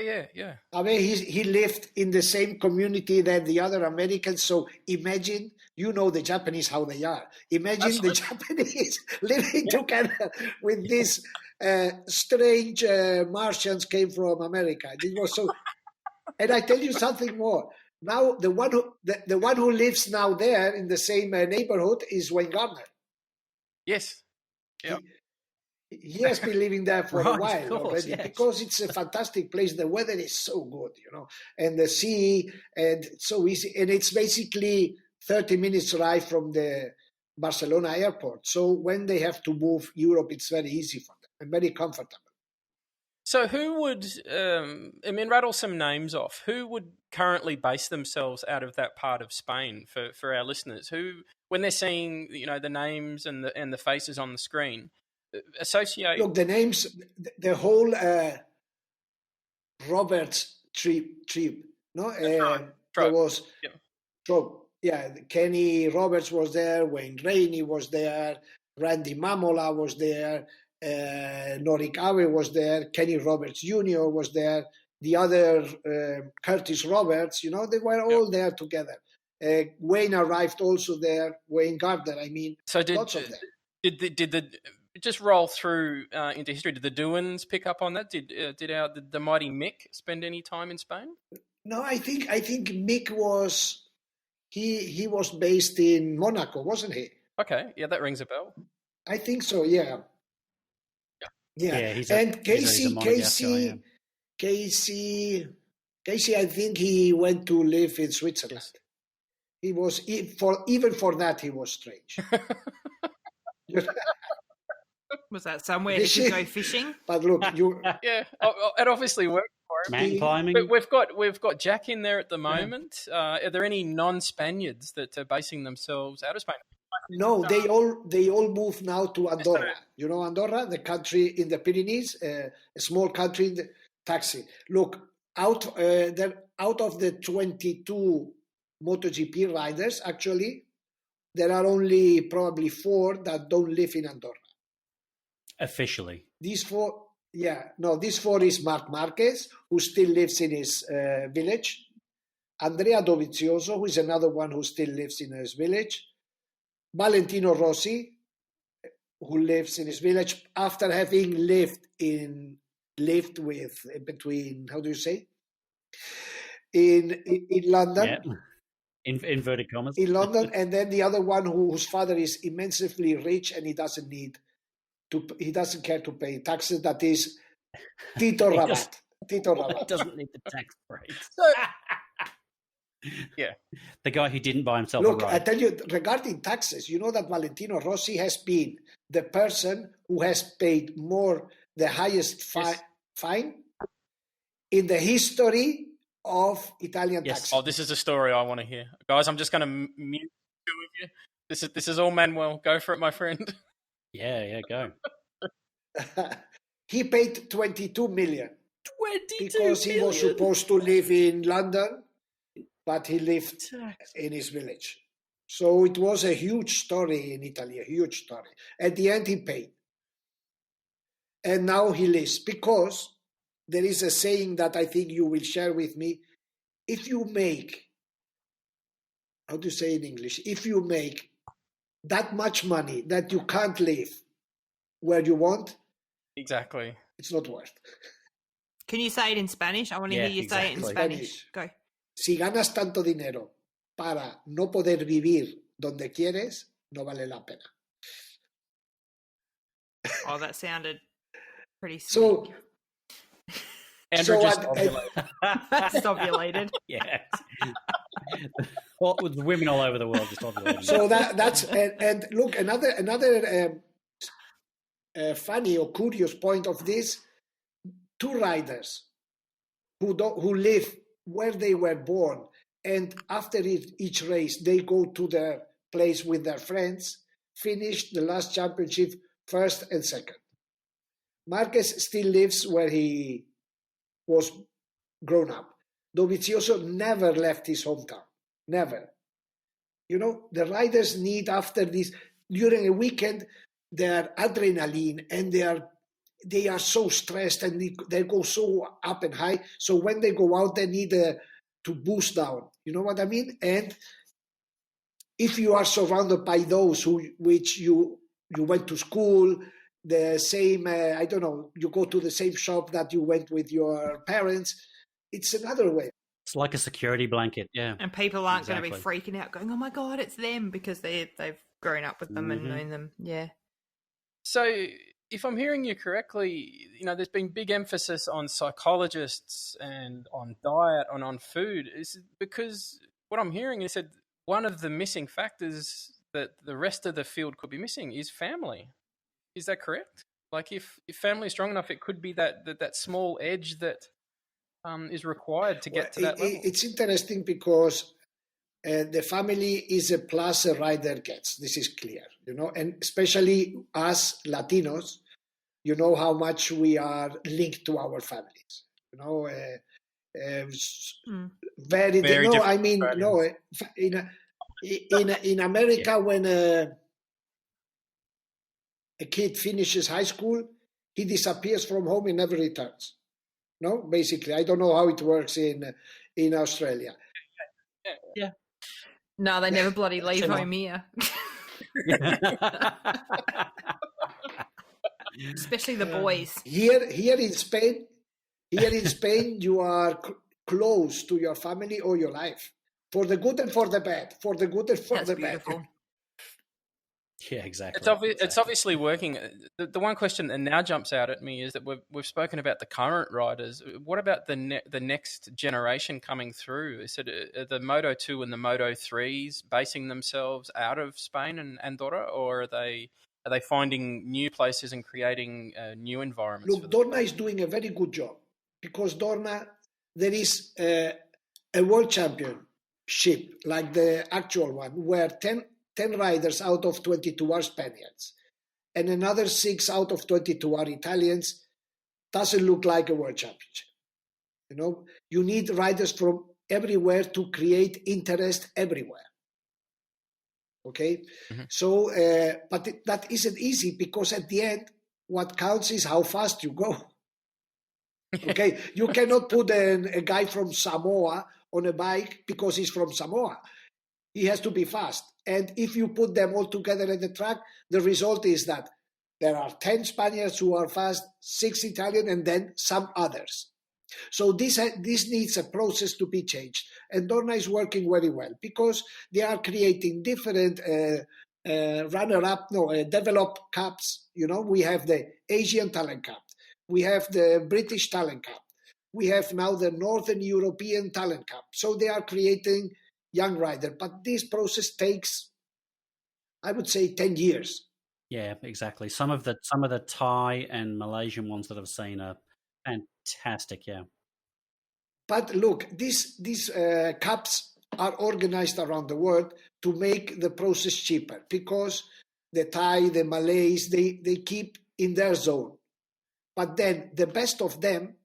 Yeah. Abe, he lived in the same community that the other Americans. So imagine, you know the Japanese, how they are. Imagine Absolutely. the Japanese living together with these strange Martians came from America. It was so... And I tell you something more. Now, the one who lives now there in the same neighborhood is Wayne Gardner. Yes. Yeah. He has been living there for a while already, yes. because it's a fantastic place. The weather is so good, and the sea, and it's so easy. And it's basically 30 minutes drive from the Barcelona airport. So when they have to move Europe, it's very easy for them and very comfortable. So who would, rattle some names off. Who would currently base themselves out of that part of Spain for our listeners? Who, when they're seeing, the names and the faces on the screen, associate... Look, the names, the whole Roberts trip, no? There was... Yep. So, yeah, Kenny Roberts was there, Wayne Rainey was there, Randy Mamola was there, Norik Abe was there, Kenny Roberts Jr. was there, the other Curtis Roberts, they were all there together. Wayne arrived also there, Wayne Gardner, so lots of them. Did the just roll through into history? Did the Doohans pick up on that? Did the mighty Mick spend any time in Spain? No, I think Mick was he was based in Monaco, wasn't he? Okay, yeah, that rings a bell. I think so. Yeah. And Casey, I think he went to live in Switzerland. Yes. He was even for that he was strange. Was that somewhere he could go fishing? But look, yeah, it obviously worked for him. Mountain climbing. But we've got Jack in there at the moment. Yeah. Are there any non-Spaniards that are basing themselves out of Spain? No, they all moved now to Andorra. You know Andorra, the country in the Pyrenees, a small country in the taxi. Look, out of the 22 MotoGP riders, actually, there are only probably 4 that don't live in Andorra. Officially. These 4 is Marc Marquez, who still lives in his village. Andrea Dovizioso, who is another one who still lives in his village. Valentino Rossi, who lives in his village after having lived with between, how do you say, in London. Yeah. In inverted commas. In London, and then the other one whose father is immensely rich and he doesn't care to pay taxes. That is Tito Rabat. Tito Rabat. He doesn't need the tax breaks. Yeah. The guy who didn't buy himself Look, a ride. I tell you, regarding taxes, you know that Valentino Rossi has been the person who has paid the highest fine in the history of Italian taxi. Oh, this is a story I want to hear. Guys, I'm just going to mute two of you. This is all Manuel. Go for it, my friend. Yeah, go. He paid 22 million. 22 because he was supposed to live in London, but he lived in his village. So it was a huge story in Italy, a huge story. At the end, he paid. And now he lives, because there is a saying that I think you will share with me. If you make, how to say in English, if you make that much money that you can't live where you want, exactly, it's not worth. Can you say it in Spanish? I want to hear you say it in Spanish. Go. Si ganas tanto dinero para no poder vivir donde quieres, no vale la pena. Oh, that sounded pretty sweet. So, Andra just ovulated. Just ovulated. Yeah. Well, with women all over the world just ovulating. So that's and look, another funny or curious point of this: two riders who live where they were born, and after each race they go to their place with their friends, finished the last championship first and second. Marquez still lives where he was grown up. Dovizioso never left his hometown. Never. You know, the riders need, after this, during a weekend, their adrenaline, and they are so stressed, and they go so up and high. So when they go out, they need to boost down. You know what I mean? And if you are surrounded by those which you went to school, the same, I don't know, you go to the same shop that you went with your parents, it's another way. It's like a security blanket, yeah. And people aren't going to be freaking out going, oh my God, it's them, because they've grown up with them and known them. Yeah. So if I'm hearing you correctly, you know, there's been big emphasis on psychologists and on diet and on food. Is it because what I'm hearing is that one of the missing factors that the rest of the field could be missing is family. Is that correct? Like if family is strong enough, it could be that small edge that is required to get to that level. It's interesting because the family is a plus a rider gets. This is clear, you know, and especially us Latinos, you know how much we are linked to our families. You know, very no, I mean, no, in America, when a kid finishes high school, he disappears from home and never returns. No, basically, I don't know how it works in Australia. Yeah. No, they never bloody leave home here. Especially the boys. Here in Spain, you are close to your family all your life, for the good and for the bad. For the good and for the beautiful. bad. Yeah, exactly. It's obviously working. The one question that now jumps out at me is that we've spoken about the current riders. What about the next generation coming through? Is it the Moto 2 and the Moto 3s basing themselves out of Spain and Andorra, or are they finding new places and creating new environments? Look, Dorna is doing a very good job, because Dorna, there is a world championship like the actual one, where 10 riders out of 22 are Spaniards, and another 6 out of 22 are Italians. Doesn't look like a world championship. You know, you need riders from everywhere to create interest everywhere. Okay, so but that isn't easy, because at the end, what counts is how fast you go. Okay, you cannot put a guy from Samoa on a bike because he's from Samoa. He has to be fast. And if you put them all together at the track, the result is that there are 10 Spaniards who are fast, 6 Italian, and then some others. So this needs a process to be changed. And Dorna is working very well, because they are creating different developed cups. You know, we have the Asian Talent Cup. We have the British Talent Cup. We have now the Northern European Talent Cup. So they are creating young rider, but this process takes, I would say, 10 years. Yeah, exactly. Some of the Thai and Malaysian ones that I've seen are fantastic. Yeah. But look, these cups are organized around the world to make the process cheaper, because the Thai, the Malays, they keep in their zone. But then the best of them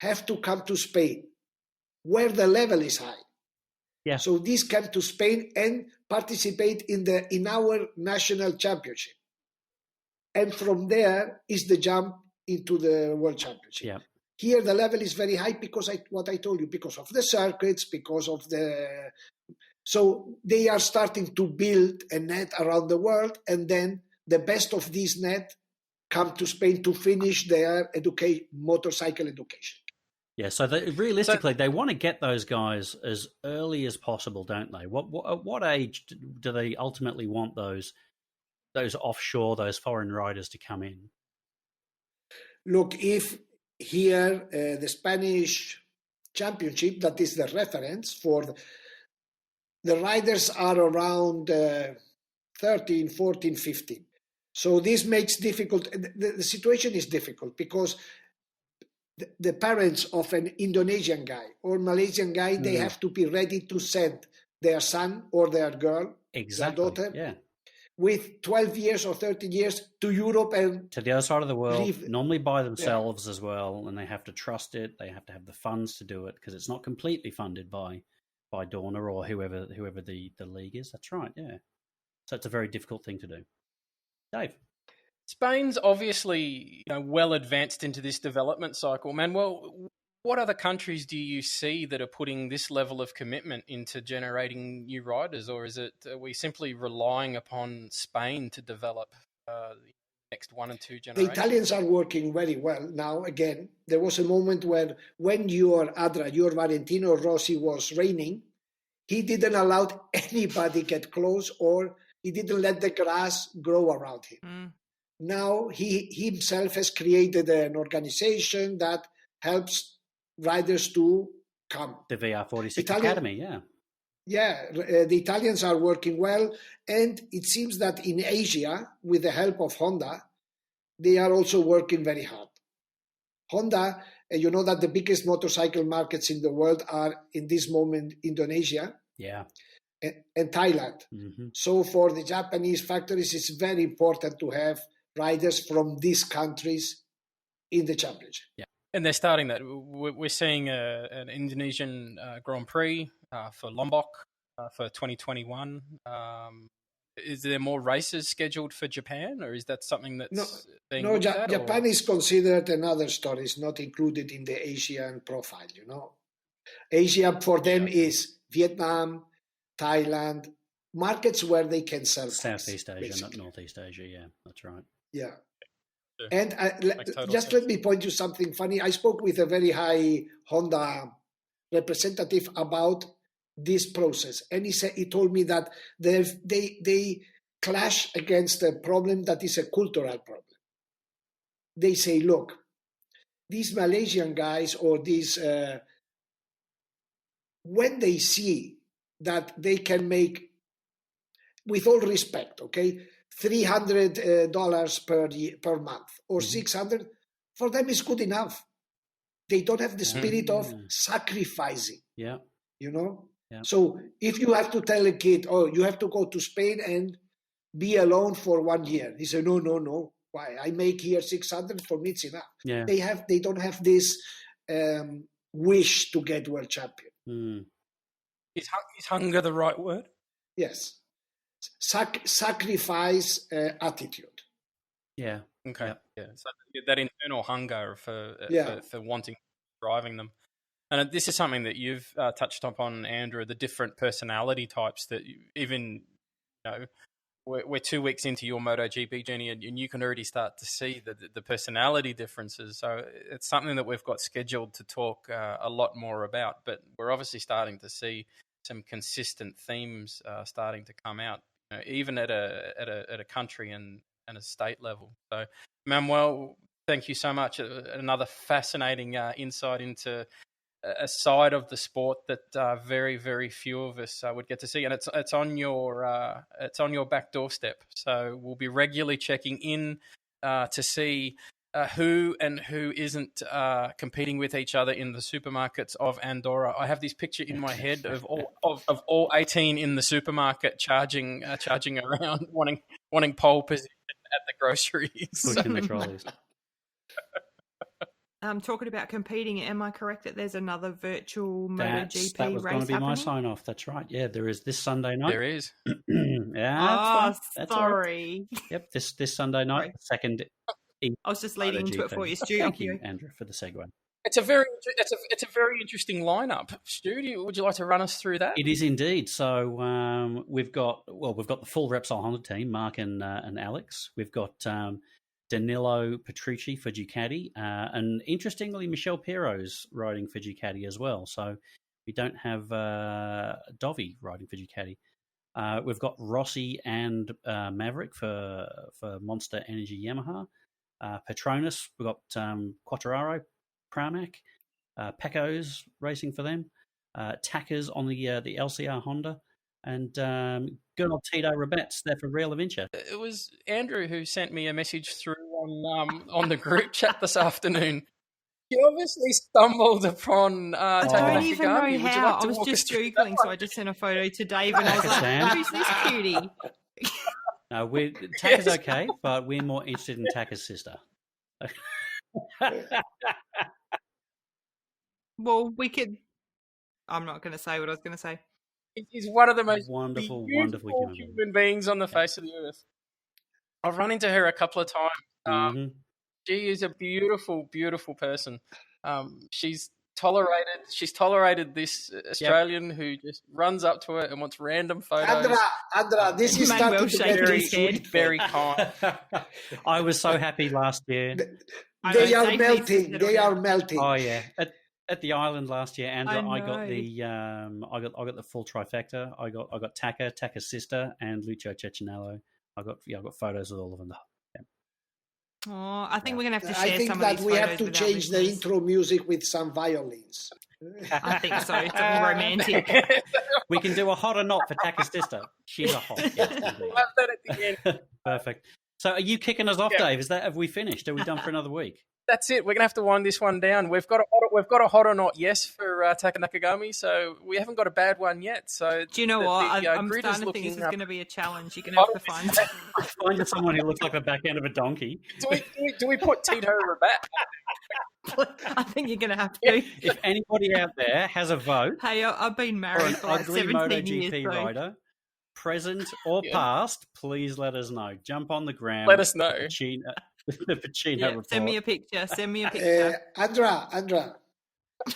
have to come to Spain, where the level is high. Yeah. So these come to Spain and participate in our national championship. And from there is the jump into the World Championship. Yeah. Here the level is very high because what I told you, because of the circuits, because of so they are starting to build a net around the world, and then the best of these net come to Spain to finish their motorcycle education. Yeah, so realistically, they want to get those guys as early as possible, don't they? At what age do they ultimately want those offshore, those foreign riders to come in? Look, if here the Spanish championship, that is the reference for the riders, are around 13, 14, 15. So this makes difficult. The situation is difficult because the parents of an Indonesian guy or Malaysian guy, they have to be ready to send their son or their girl, their daughter, with 12 years or 13 years to Europe and to the other side of the world, normally by themselves as well, and they have to trust it. They have to have the funds to do it because it's not completely funded by Dorna or whoever the league is. That's right, yeah. So it's a very difficult thing to do. Dave? Spain's obviously well advanced into this development cycle. Manuel, what other countries do you see that are putting this level of commitment into generating new riders, or are we simply relying upon Spain to develop the next 1 and 2 generations? The Italians are working very well now. Again, there was a moment where when your Valentino Rossi was reigning, he didn't allow anybody get close, or he didn't let the grass grow around him. Now he himself has created an organization that helps riders to come. The VR46 Academy, yeah. Yeah, the Italians are working well, and it seems that in Asia, with the help of Honda, they are also working very hard. Honda, you know that the biggest motorcycle markets in the world are in this moment Indonesia, and Thailand. Mm-hmm. So for the Japanese factories, it's very important to have riders from these countries in the championship. Yeah, and they're starting that. We're seeing an Indonesian Grand Prix for Lombok for 2021. Is there more races scheduled for Japan, or is that something that's being looked at? Japan is considered another story. It's not included in the Asian profile, Asia for them is Vietnam, Thailand, markets where they can sell. Southeast Asia, not Northeast Asia, yeah, that's right. Yeah. And let me point you something funny. I spoke with a very high Honda representative about this process, and he told me that they clash against a problem that is a cultural problem. They say, look, these Malaysian guys or these, when they see that they can make, with all respect, $300 per month or $600, for them is good enough. They don't have the spirit of sacrificing. Yeah. Yeah. So if you have to tell a kid, you have to go to Spain and be alone for 1 year, he said, no. Why? I make here 600, for me it's enough. Yeah. They don't have this wish to get world champion. Is hunger the right word? Yes. Sacrifice attitude. Yeah. Okay. Yep. Yeah. So that internal hunger for wanting, driving them. And this is something that you've touched upon, Andra, the different personality types that even, we're 2 weeks into your MotoGP journey and you can already start to see the personality differences. So it's something that we've got scheduled to talk a lot more about, but we're obviously starting to see some consistent themes starting to come out, even at a country and a state level. So, Manuel, thank you so much. Another fascinating insight into a side of the sport that very, very few of us would get to see, and it's on your back doorstep. So we'll be regularly checking in to see who and who isn't competing with each other in the supermarkets of Andorra. I have this picture in my head of all 18 in the supermarket charging around, wanting pole position at the groceries. Pushing the trolleys. Talking about competing, am I correct that there's another virtual MotoGP that was race going to be happening? my sign-off. That's right. Yeah, there is this Sunday night. There is. Yeah. That's sorry. Right. Yep, this Sunday night, second. I was just leading into it for you, Stu. Thank you, Andra, for the segue. It's a very interesting lineup. Stu, would you like to run us through that? It is indeed. So we've got the full Repsol Honda team, Mark and Alex. We've got Danilo Petrucci for Ducati, and interestingly, Michel Piro's riding for Ducati as well. So we don't have Dovi riding for Ducati. We've got Rossi and Maverick for Monster Energy Yamaha. Petronas, we've got Quartararo, Pramac, Pecco's racing for them. Tackers on the LCR Honda, and good old Tito Rabets there for Real Aventure. It was Andrew who sent me a message through on the group chat this afternoon. He obviously stumbled upon I don't even know Would how. like I was just Googling, so I just sent a photo to Dave, and I was like, who's this cutie? No, Tacker's okay, but we're more interested in Tacker's sister. Well, we could... I'm not going to say what I was going to say. He's one of the most wonderful human beings on the face of the earth. I've run into her a couple of times. She is a beautiful, beautiful person. She's tolerated this Australian who just runs up to her and wants random photos. Andra, this is Manuel starting to shaking get very kind. I was so happy last year. They are melting. They are melting. Oh yeah, at the island last year, Andra, I got the full trifecta. I got Tacker's sister, and Lucio Cecinello. I got photos of all of them. Oh, I think we're going to have to share I think some that of these we have photos to with change our the listeners. intro music with some violins. I think so. It's romantic. We can do a hot or not for Tacker's sister. She's a hot. Yes, We'll have that at the end. Perfect. So, are you kicking us off, Dave? Have we finished? Are we done for another week? That's it. We're gonna have to wind this one down. We've got a hot or not yes for Taka Nakagami, so we haven't got a bad one yet. So do you know what? I'm grid starting to think this is going to be a challenge. You're going to have to find someone who looks like the back end of a donkey. Do we put Tito Rabat? I think you're going to have to. If anybody out there has a vote, hey, I've been married for like ugly 17 MotoGP years. rider, present or past, please let us know. Jump on the gram. Let us know. The Pecino report. Send me a picture. Andra,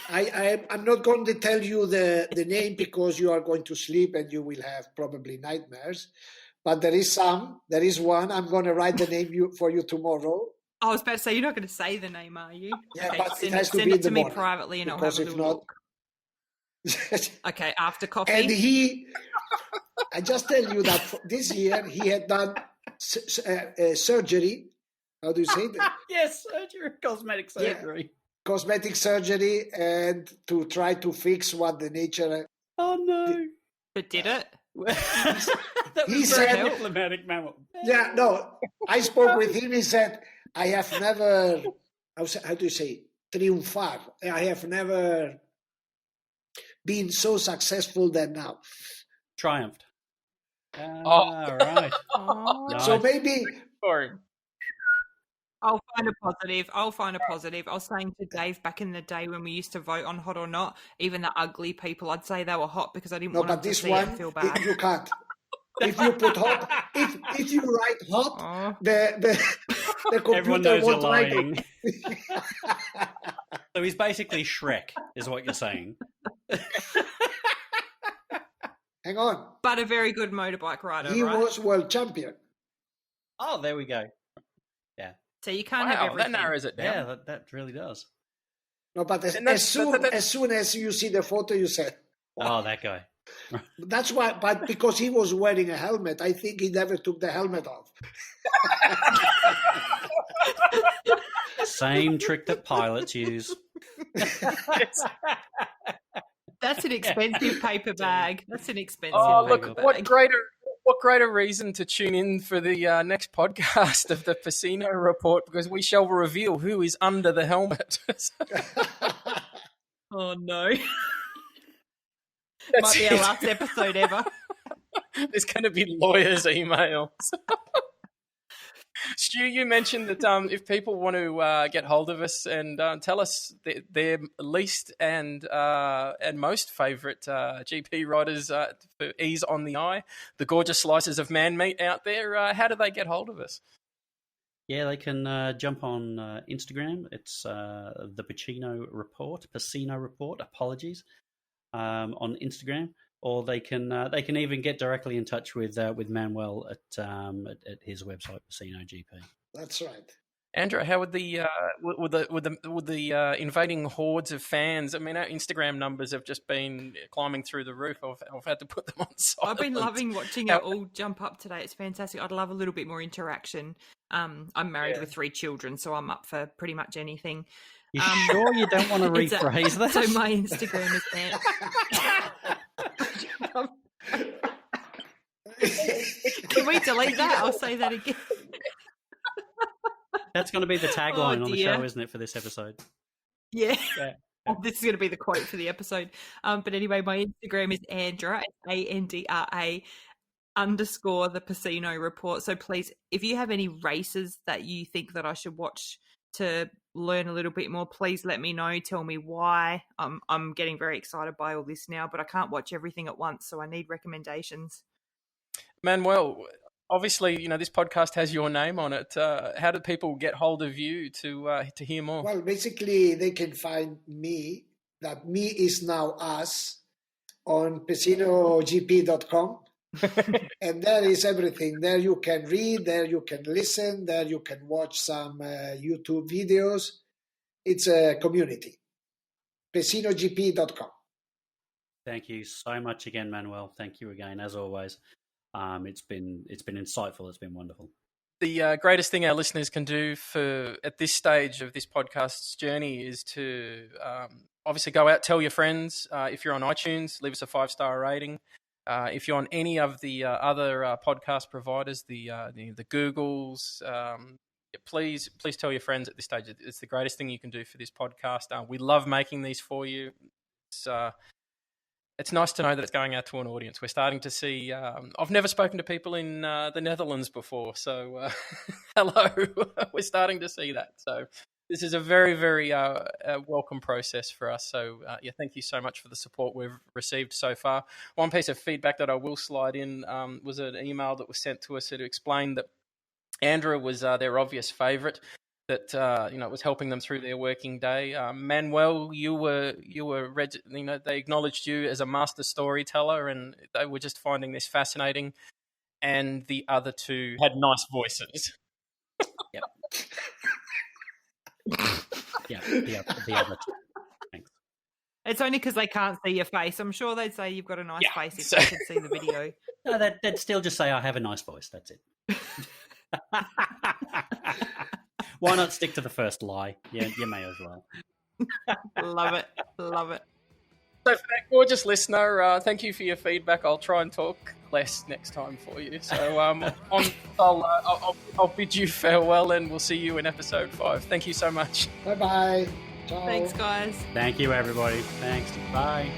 I'm not going to tell you the name because you are going to sleep and you will have probably nightmares. But there is one. I'm going to write the name for you tomorrow. I was about to say, you're not going to say the name, are you? Yeah, okay, but send it has to send be it to me morning, privately and I'll have a little look. Okay, after coffee. And I just tell you that this year he had done surgery. How do you say that? Yes, surgery, cosmetic surgery. Yeah, cosmetic surgery, and to try to fix what the nature. Oh no! But did it? That was he very said, diplomatic, man. Yeah, no. I spoke with him. He said, "I have never. How do you say? Triunfar. I have never been so successful than now. Triumphed. Right. Oh. Nice. So maybe." For him. I'll find a positive. I was saying to Dave back in the day when we used to vote on hot or not, even the ugly people, I'd say they were hot because I didn't want them to see it and feel bad. You can't. If you put hot, if you write hot, the computer won't write it. So he's basically Shrek, is what you're saying. Hang on. But a very good motorbike rider, He right? was world champion. Oh, there we go. Yeah. So you can't have everything. That narrows it down. Yeah, that really does. No, but as soon as you see the photo, you say, "Oh, that guy." That's why. But because he was wearing a helmet, I think he never took the helmet off. Same trick that pilots use. That's an expensive paper bag. That's an expensive Oh, paper look, bag. what what greater reason to tune in for the next podcast of the Pecino Report, because we shall reveal who is under the helmet. Oh, no. Might be our last episode ever. There's going to be lawyers' emails. Stu, you mentioned that if people want to get hold of us and tell us their least and most favourite GP riders for ease on the eye, the gorgeous slices of man meat out there, how do they get hold of us? Yeah, they can jump on Instagram. It's the Pecino Report, apologies, on Instagram. Or they can even get directly in touch with Manuel at his website, Pecino GP. That's right. Andra, how would the invading hordes of fans? I mean, our Instagram numbers have just been climbing through the roof. I've had to put them on silent. I've been loving watching it all jump up today. It's fantastic. I'd love a little bit more interaction. I'm married with 3 children, so I'm up for pretty much anything. You sure you don't want to rephrase that? So my Instagram is there. Can we delete that? I'll say that again. That's going to be the tagline on the show, isn't it, for this episode? Yeah. This is going to be the quote for the episode. But anyway, my Instagram is Andra, ANDRA _ the Pecino Report. So please, if you have any races that you think that I should watch to learn a little bit more, please let me know. Tell me why. I'm getting very excited by all this now, but I can't watch everything at once, so I need recommendations. Manuel, obviously, this podcast has your name on it. How do people get hold of you to hear more? Well, basically, they can find me. That me is now us on PecinoGP.com. And there is everything. There you can read, there you can listen, there you can watch some YouTube videos. It's a community. PecinoGP.com. Thank you so much again, Manuel. Thank you again, as always. It's been insightful. It's been wonderful. The greatest thing our listeners can do at this stage of this podcast's journey is to obviously go out, tell your friends. If you're on iTunes, leave us a 5-star rating. If you're on any of the other podcast providers, the Googles, please tell your friends at this stage. It's the greatest thing you can do for this podcast. We love making these for you. It's nice to know that it's going out to an audience. We're starting to see. I've never spoken to people in the Netherlands before, so hello. We're starting to see that. So this is a very, very welcome process for us. So, thank you so much for the support we've received so far. One piece of feedback that I will slide in was an email that was sent to us to explain that Andra was their obvious favourite, that was helping them through their working day. Manuel, you were they acknowledged you as a master storyteller, and they were just finding this fascinating. And the other two had nice voices. Yep. Yeah, the other two. Thanks. It's only because they can't see your face. I'm sure they'd say you've got a nice face if they could see the video. No, they'd still just say I have a nice voice. That's it. Why not stick to the first lie? Yeah, you may as well. Love it. So for that gorgeous listener, thank you for your feedback. I'll try and talk less next time for you. So I'll bid you farewell, and we'll see you in episode 5. Thank you so much. Bye-bye. Ciao. Thanks, guys. Thank you, everybody. Thanks. Bye.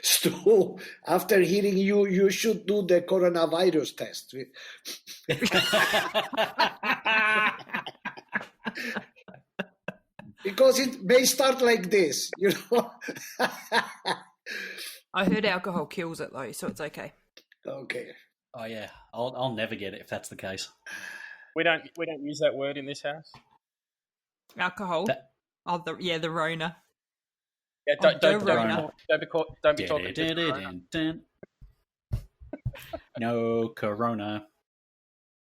Stu, after hearing you should do the coronavirus test. Because it may start like this, I heard alcohol kills it though, so it's okay. Okay. Oh yeah, I'll never get it if that's the case. We don't use that word in this house. Alcohol. The Rona. Yeah, don't be talking. No corona.